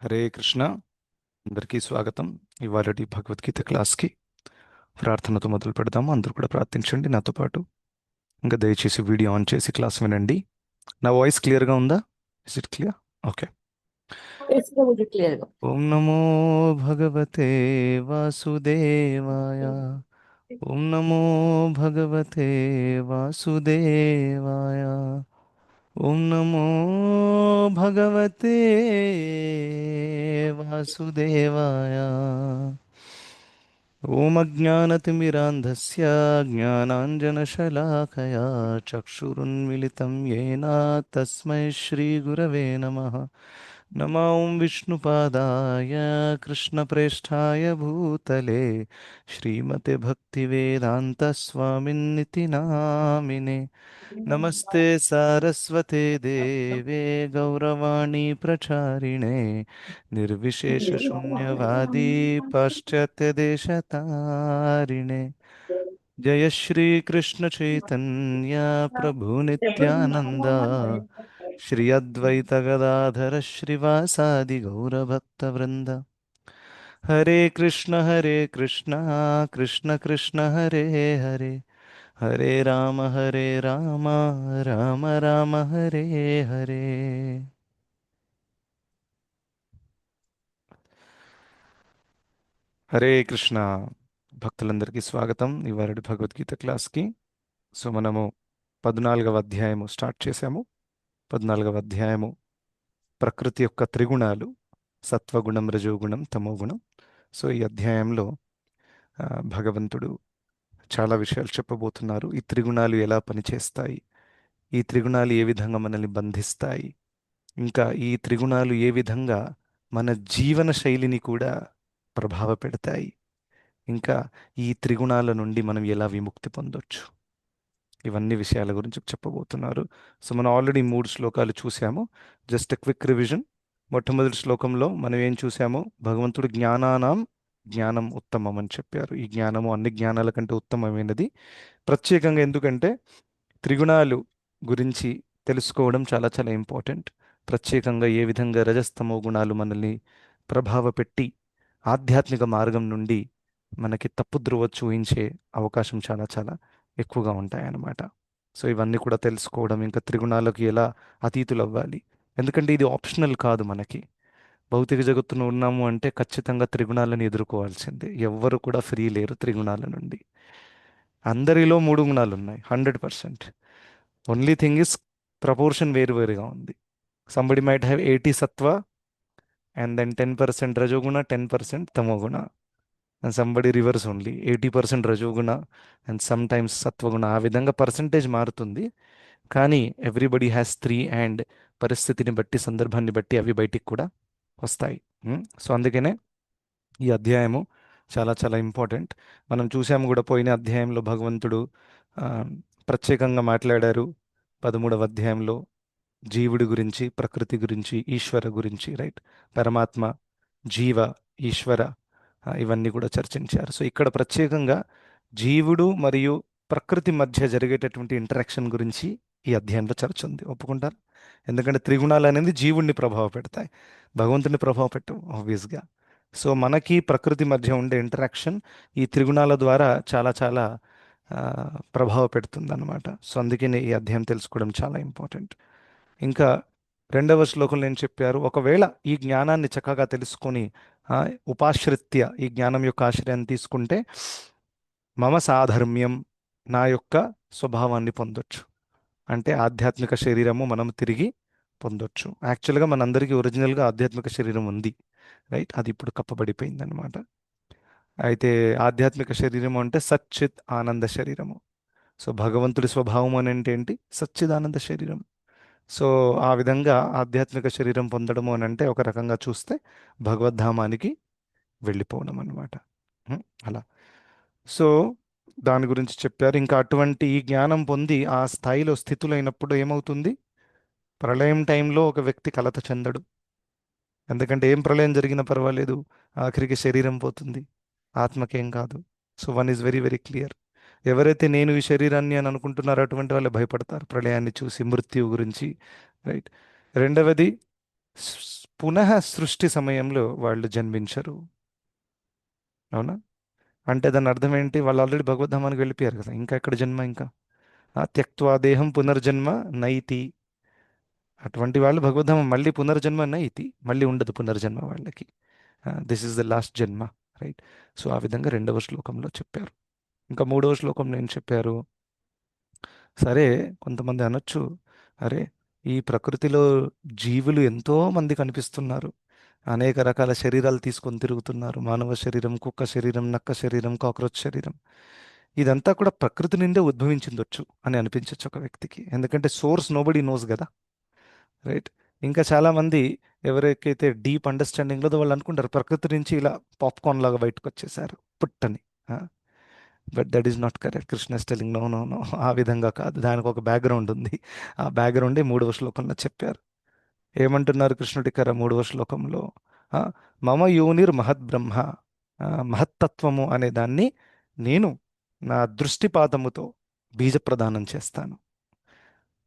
హరే కృష్ణ. అందరికీ స్వాగతం. ఇవాళటి భగవద్గీత క్లాస్కి ప్రార్థనతో మొదలు పెడదాము. అందరూ కూడా ప్రార్థించండి నాతో పాటు. ఇంకా దయచేసి వీడియో ఆన్ చేసి క్లాస్ వినండి. నా వాయిస్ క్లియర్గా ఉందా? Is it clear? ఓకే. తెలిసిందే మీకు క్లియర్గా. ఓం నమో భగవతే వాసుదేవాయ. ఓం నమో భగవతే వాసుదేవాయ. ఓం నమో భగవతే వాసుదేవాయ. ఓం అజ్ఞానతిమిరాంధస్య జ్ఞానాంజనశలాకయా చక్షురున్మిళితం येन తస్మై శ్రీగురవే నమః. నమో ఓం విష్ణుపాదాయ కృష్ణప్రేష్ఠాయ భూతలే శ్రీమతే భక్తివేదాంత స్వామిన్నితి నామినే. నమస్తే సారస్వతే దేవే గౌరవాణి ప్రచారిణే నిర్విశేషశూన్యవాदी पाश्चात्यदेशतारिणे. जय श्री कृष्ण चैतन्य प्रभु नित्यानंद श्री अद्वैत गदाधर श्रीवासादि गौरभक्तवृंद. हरे कृष्ण कृष्ण कृष्ण हरे हरे हरे राम राम राम हरे हरे. హరే కృష్ణ. భక్తులందరికీ స్వాగతం ఇవాళ భగవద్గీత క్లాస్కి. సో మనము 14వ అధ్యాయము స్టార్ట్ చేసాము. 14వ అధ్యాయము ప్రకృతి యొక్క త్రిగుణాలు: సత్వగుణం, రజోగుణం, తమోగుణం. సో ఈ అధ్యాయంలో ఆ, భగవంతుడు చాలా విషయాలు చెప్పబోతున్నారు. ఈ త్రిగుణాలు ఎలా పనిచేస్తాయి, ఈ త్రిగుణాలు ఏ విధంగా మనల్ని బంధిస్తాయి, ఇంకా ఈ త్రిగుణాలు ఏ విధంగా మన జీవన శైలిని కూడా ప్రభావ పెడతాయి, ఇంకా ఈ త్రిగుణాల నుండి మనం ఎలా విముక్తి పొందొచ్చు, ఇవన్నీ విషయాల గురించి చెప్పబోతున్నారు. సో మనం ఆల్రెడీ 3 శ్లోకాలు చూసాము. Just quick revision. మొట్టమొదటి శ్లోకంలో మనం ఏం చూసాము? భగవంతుడు జ్ఞానానాం జ్ఞానం ఉత్తమం అని చెప్పారు. ఈ జ్ఞానము అన్ని జ్ఞానాల కంటే ఉత్తమమైనది. ప్రత్యేకంగా ఎందుకంటే త్రిగుణాలు గురించి తెలుసుకోవడం చాలా చాలా ఇంపార్టెంట్. ప్రత్యేకంగా ఏ విధంగా రజస్తమో గుణాలు మనల్ని ప్రభావ పెట్టి ఆధ్యాత్మిక మార్గం నుండి మనకి తప్పుద్రోవ చూయించే అవకాశం చాలా చాలా ఎక్కువగా ఉంటాయన్నమాట. సో ఇవన్నీ కూడా తెలుసుకోవడం, ఇంకా త్రిగుణాలకు ఎలా అతీతులు అవ్వాలి. ఎందుకంటే ఇది ఆప్షనల్ కాదు మనకి. భౌతిక జగత్తులో ఉన్నాము అంటే ఖచ్చితంగా త్రిగుణాలను ఎదుర్కోవాల్సిందే. ఎవ్వరు కూడా ఫ్రీ లేరు త్రిగుణాల నుండి. అందరిలో 3 గుణాలు ఉన్నాయి, 100%. ఓన్లీ థింగ్ ఇస్ ప్రపోర్షన్ వేరువేరుగా ఉంది. సంబడి మైట్ హ్యావ్ 80 సత్వ అండ్ దెన్ 10% రజోగుణ, 10% తమోగుణ. అండ్ సంబడి రివర్స్ ఓన్లీ 80% రజోగుణ అండ్ సమ్ టైమ్స్ సత్వగుణ. ఆ విధంగా పర్సంటేజ్ మారుతుంది. కానీ ఎవ్రీబడి హ్యాస్ 3 అండ్ పరిస్థితిని బట్టి, సందర్భాన్ని బట్టి అవి బయటికి కూడా వస్తాయి. సో అందుకనే ఈ అధ్యాయము చాలా చాలా ఇంపార్టెంట్. మనం చూసాము కూడా పోయిన అధ్యాయంలో భగవంతుడు ఆ, ప్రత్యేకంగా మాట్లాడారు. 13వ అధ్యాయంలో జీవుడి గురించి, ప్రకృతి గురించి, ఈశ్వర గురించి, రైట్? పరమాత్మ, జీవ, ఈశ్వర, ఇవన్నీ కూడా చర్చించారు. సో ఇక్కడ ప్రత్యేకంగా జీవుడు మరియు ప్రకృతి మధ్య జరిగేటటువంటి ఇంటరాక్షన్ గురించి ఈ అధ్యాయంలో చర్చ ఉంది. ఒప్పుకుంటారు? ఎందుకంటే త్రిగుణాలు అనేది జీవుడిని ప్రభావ పెడతాయి, భగవంతుని ప్రభావ పెట్టవు ఆబ్వియస్గా. సో మనకి ప్రకృతి మధ్య ఉండే ఇంటరాక్షన్ ఈ త్రిగుణాల ద్వారా చాలా చాలా ఆ, ప్రభావ పెడుతుంది అనమాట. సో అందుకనే ఈ అధ్యాయం తెలుసుకోవడం చాలా ఇంపార్టెంట్. ఇంకా 2వ శ్లోకంలో ఏం చెప్పారు? ఒకవేళ ఈ జ్ఞానాన్ని చక్కగా తెలుసుకొని ఆ, ఉపాశ్రిత్య ఈ జ్ఞానం యొక్క ఆశ్రయాన్ని తీసుకుంటే మమ సాధర్మ్యం, నా యొక్క స్వభావాన్ని పొందొచ్చు. అంటే ఆధ్యాత్మిక శరీరము మనం తిరిగి పొందొచ్చు. యాక్చువల్గా మనందరికీ ఒరిజినల్గా ఆధ్యాత్మిక శరీరం ఉంది, రైట్? అది ఇప్పుడు కప్పబడిపోయింది అనమాట. అయితే ఆధ్యాత్మిక శరీరం అంటే సచ్చిత్ ఆనంద శరీరము. సో భగవంతుడి స్వభావం అని అంటే ఏంటి? సచ్చిదానంద శరీరం. సో ఆ విధంగా ఆధ్యాత్మిక శరీరం పొందడము అని అంటే ఒక రకంగా చూస్తే భగవద్ధామానికి వెళ్ళిపోవడం అనమాట. అలా. సో దాని గురించి చెప్పారు. ఇంకా అటువంటి ఈ జ్ఞానం పొంది ఆ స్థాయిలో స్థితులైనప్పుడు ఏమవుతుంది? ప్రళయం టైంలో ఒక వ్యక్తి కలత చెందడు. ఎందుకంటే ఏం ప్రళయం జరిగినా పర్వాలేదు, ఆఖరికి శరీరం పోతుంది, ఆత్మకేం కాదు. So one is very very clear. ఎవరైతే నేను ఈ శరీరాన్ని అని అనుకుంటున్నారో అటువంటి వాళ్ళే భయపడతారు ప్రళయాన్ని చూసి, మృత్యువు గురించి, రైట్? రెండవది, పునః సృష్టి సమయంలో వాళ్ళు జన్మించరు. అవునా? అంటే దాని అర్థం ఏంటి? వాళ్ళు ఆల్రెడీ భగవద్ధామానికి వెళ్ళిపోయారు కదా, ఇంకా ఎక్కడ జన్మ ఇంకా? త్యక్త్వా దేహం పునర్జన్మ నైతి. అటువంటి వాళ్ళు భగవద్ధామం మళ్ళీ పునర్జన్మ నైతి, మళ్ళీ ఉండదు పునర్జన్మ వాళ్ళకి. దిస్ ఇస్ ద లాస్ట్ జన్మ. రైట్. సో ఆ విధంగా రెండవ శ్లోకంలో చెప్పారు. ఇంకా మూడవ శ్లోకంలో ఏం చెప్పారు? సరే, కొంతమంది అనొచ్చు, అరే, ఈ ప్రకృతిలో జీవులు ఎంతో మంది కనిపిస్తున్నారు, అనేక రకాల శరీరాలు తీసుకొని తిరుగుతున్నారు, మానవ శరీరం, కుక్క శరీరం, నక్క శరీరం, కాక్రోచ్ శరీరం. ఇదంతా కూడా ప్రకృతి నుండే ఉద్భవించిందొచ్చు అని అనిపించవచ్చు ఒక వ్యక్తికి, ఎందుకంటే సోర్స్ నోబడి నోస్ కదా. రైట్. ఇంకా చాలా మంది ఎవరికైతే డీప్ అండర్స్టాండింగ్ లేదో వాళ్ళు అనుకుంటారు ప్రకృతి నుంచి ఇలా పాప్కార్న్ లాగా బయటకు వచ్చేసారు పుట్టని. But that is not correct. Krishna telling no no no, ఆ విధంగా కాదు, దానికి ఒక బ్యాక్గ్రౌండ్ ఉంది. ఆ బ్యాక్గ్రౌండే మూడవ శ్లోకంలో చెప్పారు. ఏమంటున్నారు కృష్ణుడి కర మూడవ శ్లోకంలో? ఆ, మమ యోనిర్ మహద్ బ్రహ్మ, మహత్తత్వము అనే దాన్ని నేను నా దృష్టిపాతముతో బీజప్రదానం చేస్తాను.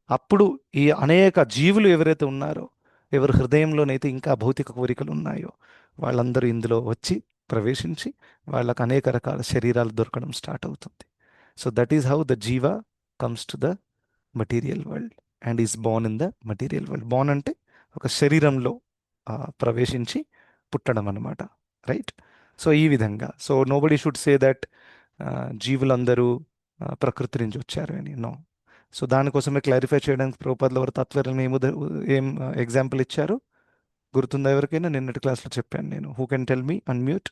అప్పుడు ఈ అనేక జీవులు ఎవరైతే ఉన్నారో, ఎవరి హృదయంలోనైతే ఇంకా భౌతిక కోరికలు ఉన్నాయో, వాళ్ళందరూ ఇందులో వచ్చి ప్రవేశించి వాళ్ళకు అనేక రకాల శరీరాలు దొరకడం స్టార్ట్ అవుతుంది. So that is how the jiva comes to the material world and is born in the material world. Born అంటే ఒక శరీరంలో ప్రవేశించి పుట్టడం అన్నమాట. రైట్. సో ఈ విధంగా, so nobody should say that జీవులందరూ ప్రకృతి నుంచి వచ్చారు అని. నో. సో దానికోసమే క్లారిఫై చేయడానికి ప్రభుపాదుల వారు తత్వరం ఏం ఎగ్జాంపుల్ ఇచ్చారు గుర్తుందా ఎవరికైనా? నిన్నటి క్లాస్లో చెప్పాను నేను. Who can tell me? Unmute.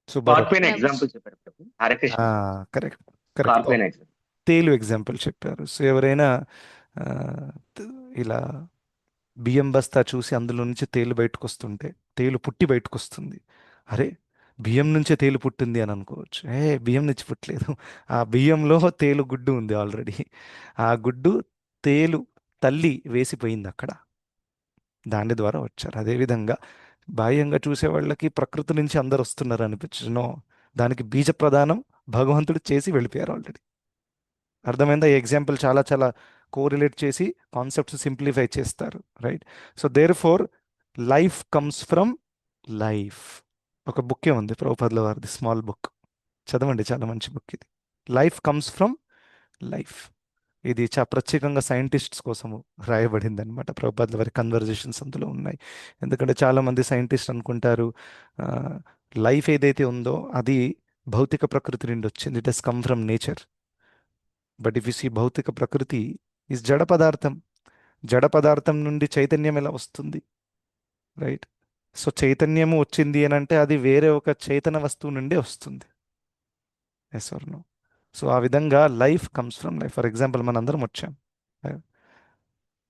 Subbarao. Scorpion example చెప్పారు ప్రభు. Hare Krishna. Correct. Correct. Scorpion example. తేలు ఎగ్జాంపుల్ చెప్పారు. సో ఎవరైనా ఆ, త- ఇలా బియ్యం బస్తా చూసి అందులో నుంచి తేలు బయటకు వస్తుంటే, తేలు పుట్టి బయటకు వస్తుంది, అరే, బియ్యం నుంచే తేలు పుట్టింది అని అనుకోవచ్చు. బియ్యం నుంచి పుట్టలేదు, ఆ బియ్యంలో తేలు గుడ్డు ఉంది ఆల్రెడీ. ఆ గుడ్డు తేలు తల్లి వేసిపోయింది అక్కడ, దాని ద్వారా వచ్చారు. అదేవిధంగా బాహ్యంగా చూసే వాళ్ళకి ప్రకృతి నుంచి అందరు వస్తున్నారు అనిపించు. నో, దానికి బీజ ప్రదానం భగవంతుడు చేసి వెళ్ళిపోయారు ఆల్రెడీ. అర్థమైందా? ఈ ఎగ్జాంపుల్ చాలా చాలా కోరిలేట్ చేసి కాన్సెప్ట్స్ సింప్లిఫై చేస్తారు. Right. So therefore life comes from life. ఒక బుక్కే ఉంది ప్రభుపాదుల వారిది, స్మాల్ బుక్, చదవండి, చాలా మంచి బుక్ ఇది. Life comes from life. ఇది ప్రత్యేకంగా సైంటిస్ట్స్ కోసము రాయబడింది అనమాట. ప్రభుపాదుల వారి కన్వర్జేషన్స్ అందులో ఉన్నాయి. ఎందుకంటే చాలామంది సైంటిస్ట్ అనుకుంటారు లైఫ్ ఏదైతే ఉందో అది భౌతిక ప్రకృతి నుండి వచ్చింది, it has come from nature. But if you see భౌతిక ప్రకృతి ఇస్ జడ పదార్థం. జడ పదార్థం నుండి చైతన్యం ఎలా వస్తుంది? రైట్. సో చైతన్యము వచ్చింది అని అంటే అది వేరే ఒక చైతన్య వస్తువు నుండి వస్తుంది. Yes or no? సో ఆ విధంగా life comes from life. For example మనందరం వచ్చాం,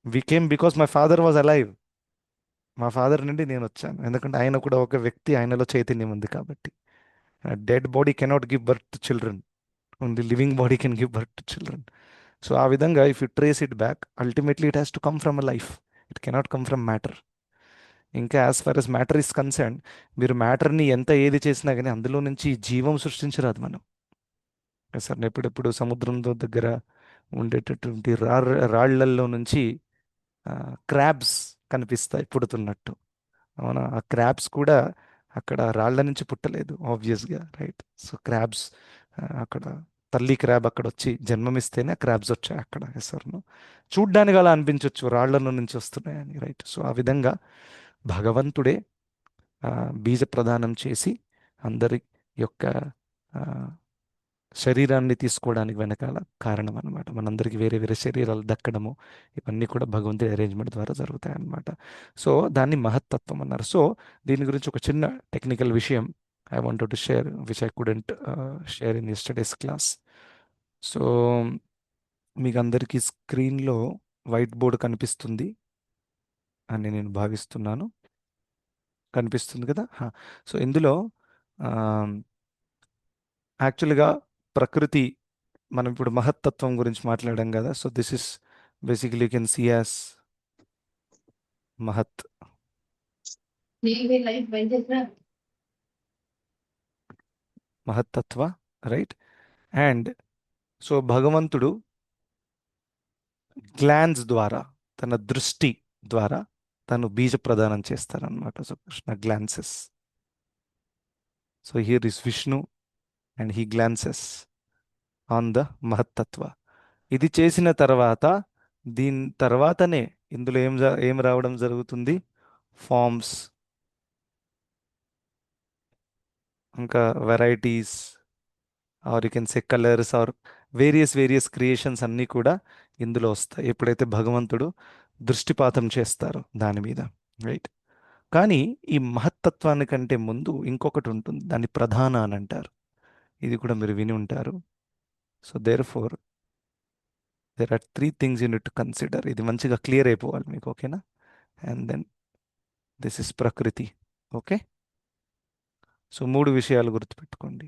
we came because my father was alive. మా ఫాదర్ నుండి నేను వచ్చాను, ఎందుకంటే ఆయన కూడా ఒక వ్యక్తి, ఆయనలో చైతన్యం ఉంది కాబట్టి. Dead body cannot give birth to children, only living body can give birth to children. So ఆ విధంగా if you trace it back, ultimately it has to come from a life. It cannot come from matter. ఇంకా as far as matter is concern, మీరు మ్యాటర్ని ఎంత ఏది చేసినా కానీ అందులో నుంచి జీవం సృష్టించరాదు మనం. సార్ ఎప్పుడెప్పుడు సముద్రంలో దగ్గర ఉండేటటువంటి రాళ్లల్లో నుంచి క్రాబ్స్ కనిపిస్తాయి పుడుతున్నట్టు. అవునా? ఆ క్రాబ్స్ కూడా అక్కడ రాళ్ల నుంచి పుట్టలేదు ఆబ్వియస్గా. రైట్. సో క్రాబ్స్ అక్కడ తల్లి క్రాబ్ అక్కడ వచ్చి జన్మమిస్తేనే క్రాబ్స్ వచ్చాయి అక్కడ. ఎసర్ను చూడ్డానికి అలా అనిపించవచ్చు రాళ్లలో నుంచి వస్తున్నాయని. రైట్. సో ఆ విధంగా భగవంతుడే బీజ ప్రదానం చేసి అందరి యొక్క ఆ, శరీరాన్ని తీసుకోవడానికి వెనకాల కారణం అనమాట. మనందరికీ వేరే వేరే శరీరాలు దక్కడము, ఇవన్నీ కూడా భగవంతుడి అరేంజ్మెంట్ ద్వారా జరుగుతాయి అన్నమాట. సో దాన్ని మహత్తత్వం అన్నారు. సో దీని గురించి ఒక చిన్న టెక్నికల్ విషయం I wanted to share which I couldn't share in yesterday's class. So మీకు అందరికీ స్క్రీన్లో వైట్ బోర్డ్ కనిపిస్తుంది అని నేను భావిస్తున్నాను. కనిపిస్తుంది కదా? సో ఇందులో యాక్చువల్గా ప్రకృతి, మనం ఇప్పుడు మహత్తత్వం గురించి మాట్లాడాం కదా. So this is basically you can see as mahat. Mahattattva. Right. And so భగవంతుడు గ్లాన్స్ ద్వారా, తన దృష్టి ద్వారా తను బీజ ప్రదానం చేస్తారనమాట. So Krishna glances. So here is Vishnu and he glances on the mahattattva. ఇది చేసిన తర్వాత దీని తర్వాతనే ఇందులో ఏం రావడం జరుగుతుంది? ఫార్మ్స్, ఇంకా varieties, or you can say colours, or various creations అన్నీ కూడా ఇందులో వస్తాయి ఎప్పుడైతే భగవంతుడు దృష్టిపాతం చేస్తారో దాని మీద, రైట్? కానీ ఈ మహత్తత్వానికంటే ముందు ఇంకొకటి ఉంటుంది, దాన్ని ప్రధాన అని అంటారు. ఇది కూడా మీరు విని ఉంటారు. So therefore there are 3 things you need to consider. ఇది మంచిగా క్లియర్ అయిపోవాలి మీకు, ఓకేనా? అండ్ దెన్ దిస్ ఇస్ ప్రకృతి. ఓకే, సో 3 విషయాలు గుర్తుపెట్టుకోండి.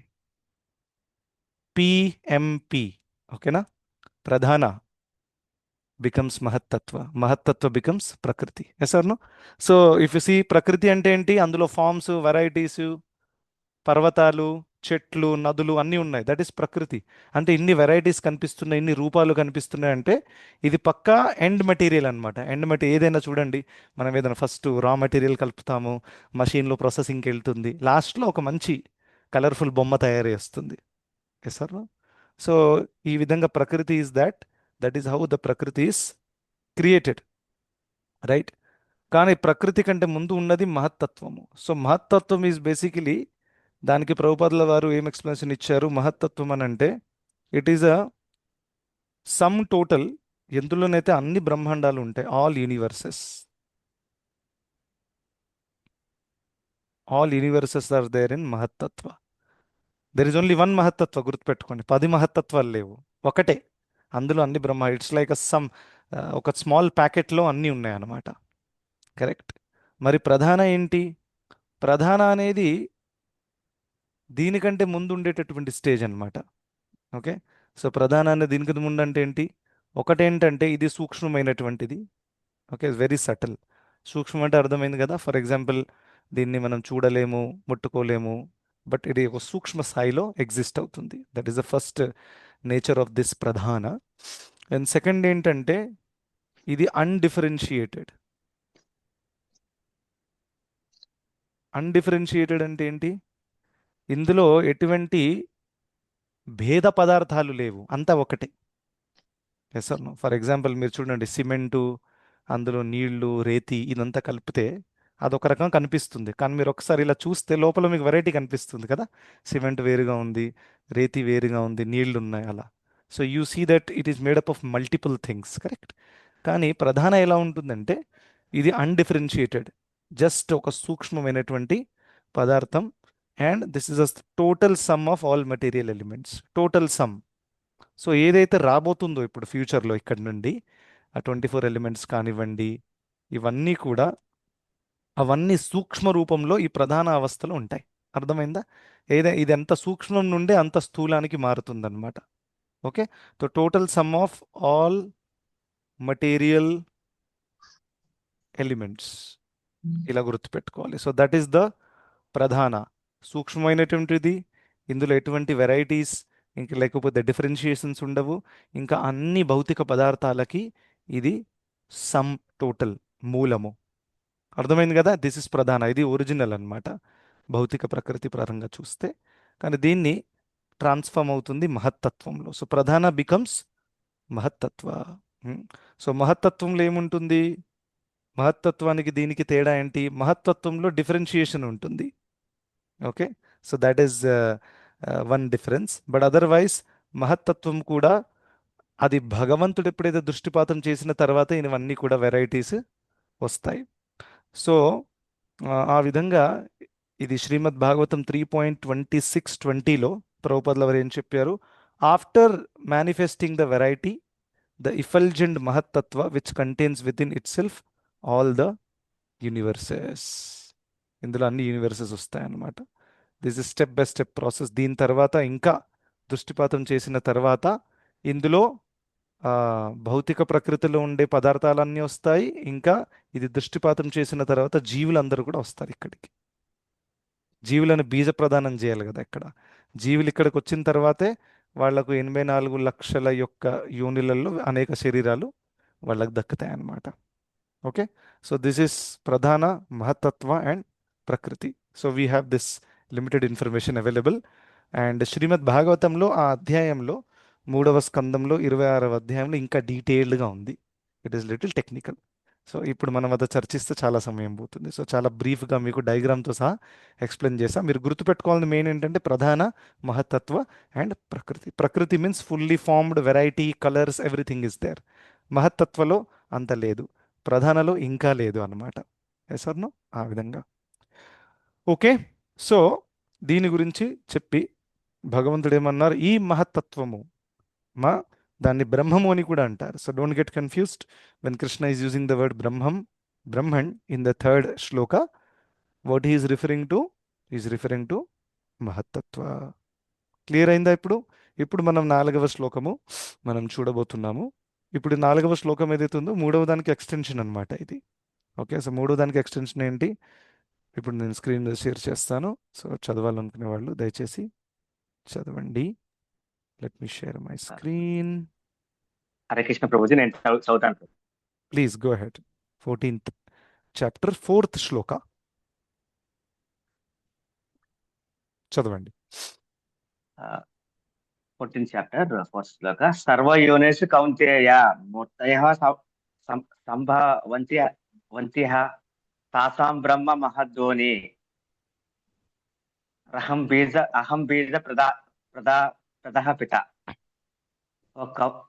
పిఎంపి, ఓకేనా? ప్రధాన బికమ్స్ మహత్తత్వ, మహత్తత్వ బికమ్స్ ప్రకృతి. Yes or no? So if you see ప్రకృతి అంటే ఏంటి? అందులో ఫార్మ్స్, వెరైటీస్, పర్వతాలు, చెట్లు, నదులు అన్నీ ఉన్నాయి. దట్ ఈస్ ప్రకృతి. అంటే ఇన్ని వెరైటీస్ కనిపిస్తున్నాయి, ఇన్ని రూపాలు కనిపిస్తున్నాయి అంటే ఇది పక్కా ఎండ్ మెటీరియల్ అనమాట. ఎండ్ మెటీరియల్ ఏదైనా చూడండి, మనం ఏదైనా ఫస్ట్ రా మెటీరియల్ కలుపుతాము, మషీన్లో ప్రాసెసింగ్కి వెళ్తుంది, లాస్ట్లో ఒక మంచి కలర్ఫుల్ బొమ్మ తయారు చేస్తుంది. Yes sir? సో ఈ విధంగా prakriti is that is how the prakriti is created, right? కానీ ప్రకృతి కంటే ముందు ఉన్నది మహత్తత్వము. సో మహత్తత్వం ఈజ్ బేసికలీ, దానికి ప్రభుపాదుల వారు ఏం ఎక్స్ప్లెనేషన్ ఇచ్చారు? మహత్తత్వం అని అంటే it is a sum total, ఎందులోనైతే అన్ని బ్రహ్మాండాలు ఉంటాయి, all universes are there in mahattattva. There is only one mahattattva, గుర్తుపెట్టుకోండి. 10 మహత్తత్వాలు లేవు, ఒకటే. అందులో అన్ని ఇట్స్ లైక్ ఒక స్మాల్ ప్యాకెట్లో అన్నీ ఉన్నాయన్నమాట, కరెక్ట్? మరి ప్రధాన ఏంటి? ప్రధాన అనేది దీనికంటే ముందు ఉండేటటువంటి స్టేజ్ అన్నమాట. ఓకే, సో ప్రధాన అనేది దీనికి ముందు అంటే ఏంటి? ఒకటేంటంటే ఇది సూక్ష్మమైనటువంటిది. Okay, very subtle. సూక్ష్మం అంటే అర్థమైంది కదా? ఫర్ ఎగ్జాంపుల్, దీన్ని మనం చూడలేము, ముట్టుకోలేము, బట్ ఇది ఒక సూక్ష్మ స్థాయిలో ఎగ్జిస్ట్ అవుతుంది. That is the first nature of this ప్రధాన. అండ్ సెకండ్ ఏంటంటే ఇది అన్డిఫరెన్షియేటెడ్. అన్డిఫరెన్షియేటెడ్ అంటే ఏంటి? ఇందులో ఎటువంటి భేద పదార్థాలు లేవు, అంతా ఒకటే. Yes sir? ఫర్ ఎగ్జాంపుల్ మీరు చూడండి, సిమెంటు, అందులో నీళ్లు, రేతి, ఇదంతా కలిపితే అదొక రకం కనిపిస్తుంది. కానీ మీరు ఒకసారి ఇలా చూస్తే లోపల మీకు వెరైటీ కనిపిస్తుంది కదా. సిమెంట్ వేరుగా ఉంది, రేతి వేరుగా ఉంది, నీళ్లు ఉన్నాయి, అలా. So you see that it is made up of multiple things, correct? కానీ ప్రధాన ఎలా ఉంటుందంటే ఇది అన్డిఫరెన్షియేటెడ్, జస్ట్ ఒక సూక్ష్మమైనటువంటి పదార్థం. And this is a total sum of all material elements, total some. So ఏదైతే రాబోతుందో ఇప్పుడు ఫ్యూచర్లో ఇక్కడ నుండి, ఆ 24 ఎలిమెంట్స్ కానివ్వండి, ఇవన్నీ కూడా అవన్నీ సూక్ష్మ రూపంలో ఈ ప్రధాన అవస్థలో ఉంటాయి. అర్థమైందా? ఇది ఎంత సూక్ష్మం నుండి అంత స్థూలానికి మారుతుందన్నమాట. Okay, so total sum of all material elements, ఇలా గుర్తుపెట్టుకోవాలి. సో దట్ ఈస్ ద ప్రధాన. సూక్ష్మమైనటువంటిది, ఇందులో ఎటువంటి వెరైటీస్ ఇంకా లేకపోతే డిఫరెన్షియేషన్స్ ఉండవు. ఇంకా అన్ని భౌతిక పదార్థాలకి ఇది సమ్ టోటల్, మూలము. అర్థమైంది కదా? దిస్ ఇస్ ప్రధాన, ఇది ఒరిజినల్ అన్నమాట భౌతిక ప్రకృతి పరంగా చూస్తే. కానీ దీన్ని ట్రాన్స్ఫార్మ్ అవుతుంది మహత్తత్వంలో. So pradhana becomes mahattattva. So మహత్తత్వంలో ఏముంటుంది? మహత్తత్వానికి దీనికి తేడా ఏంటి? మహత్తత్వంలో డిఫరెన్షియేషన్ ఉంటుంది. Okay, so that is one difference. But otherwise మహత్తత్వం కూడా అది భగవంతుడు ఎప్పుడైతే దృష్టిపాతం చేసిన తర్వాత ఇవన్నీ కూడా వెరైటీస్ వస్తాయి. సో ఆ విధంగా ఇది శ్రీమద్ భాగవతం 3.26-20లో ప్రభుపాదుల వారు ఏం చెప్పారు? After manifesting the variety, the effulgent mahattattva which contains within itself all the universes. ఇందులో అన్ని యూనివర్సెస్ వస్తాయన్నమాట. This is step by step process. దీని తర్వాత ఇంకా దృష్టిపాతం చేసిన తర్వాత ఇందులో భౌతిక ప్రకృతిలో ఉండే పదార్థాలన్నీ వస్తాయి. ఇంకా ఇది దృష్టిపాతం చేసిన తర్వాత జీవులందరూ కూడా వస్తారు ఇక్కడికి. జీవులను బీజ ప్రదానం చేయాలి కదా ఇక్కడ. జీవులు ఇక్కడికి వచ్చిన తర్వాతే వాళ్లకు 84 లక్షల యొక్క యోనిలలో అనేక శరీరాలు వాళ్ళకు దక్కుతాయి అన్నమాట. Okay, so this is Pradhana, Mahatattva and Prakriti. So we have this limited information available. And Srimad భాగవతంలో ఆ అధ్యాయంలో 3వ స్కందంలో 26వ అధ్యాయంలో ఇంకా డీటెయిల్డ్గా ఉంది. It is little technical. So ఇప్పుడు మనం అది చర్చిస్తే చాలా సమయం పోతుంది. సో చాలా బ్రీఫ్గా మీకు డయాగ్రామ్తో సహా ఎక్స్ప్లెయిన్ చేస్తాం. మీరు గుర్తుపెట్టుకోవాల్సిన మెయిన్ ఏంటంటే ప్రధాన, మహత్తత్వ and prakriti. Prakriti means fully formed variety, colours, everything is there. మహత్తత్వలో అంత లేదు, ప్రధానలో ఇంకా లేదు అన్నమాట. Yes or no? ఆ విధంగా. ఓకే, సో దీని గురించి చెప్పి భగవంతుడు ఏమన్నారు, ఈ మహత్తత్వము మా దాన్ని బ్రహ్మము అని కూడా అంటారు. So don't get confused when Krishna is using the word Brahmam, Brahman in the third shloka. What is referring to? Is referring to mahattattva. Clear అయిందా ఇప్పుడు? ఇప్పుడు మనం 4వ శ్లోకము మనం చూడబోతున్నాము. ఇప్పుడు 4వ శ్లోకం ఏదైతే ఉందో 3వ దానికి ఎక్స్టెన్షన్ అనమాట ఇది. ఓకే, సో 3వ దానికి ఎక్స్టెన్షన్ ఏంటి? ఇప్పుడు నేను స్క్రీన్ షేర్ చేస్తాను. సో చదవాలనుకునే వాళ్ళు దయచేసి చదవండి. Let me share my screen. Hare Krishna Prabhuji, నేను చదువుతాను. Please go ahead. 14th chapter 4th శ్లోక చదవండి. 14th చాప్టర్ 4th శ్లోక. సర్వయోనేషు కౌంతేయ మూర్తయః సంభవంత్యః తాసాం బ్రహ్మ మహద్దోని అహం బీజ ప్రదః పిత.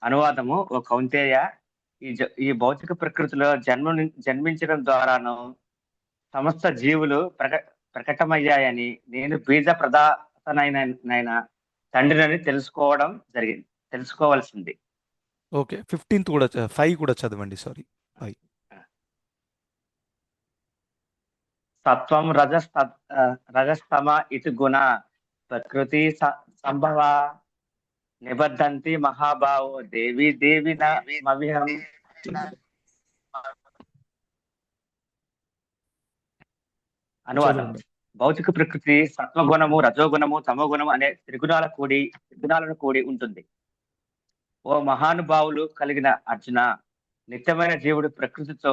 అనువాదము: ఓ కౌంతేయ, ఈ భౌతిక ప్రకృతిలో జన్మించడం ద్వారాను సమస్త జీవులు ప్రకటమయ్యాయని, నేను బీజ ప్రదాతనైన తండ్రిని తెలుసుకోవలసింది. ఓకే, 15th కూడా 5 కూడా చదవండి. సారీ, 5. సత్వం రజస్తమ ఇతి గుణ ప్రకృతి సంభవ నిబద్ధంతి మహాభావో దేవి దేవి నవిహం. అనువాదం: భౌతిక ప్రకృతి సత్వగుణము, రజోగుణము, తమోగుణము అనే త్రిగుణాలను కూడి ఉంటుంది. ఓ మహానుభావులు కలిగిన అర్జున, నిత్యమైన జీవుడు ప్రకృతితో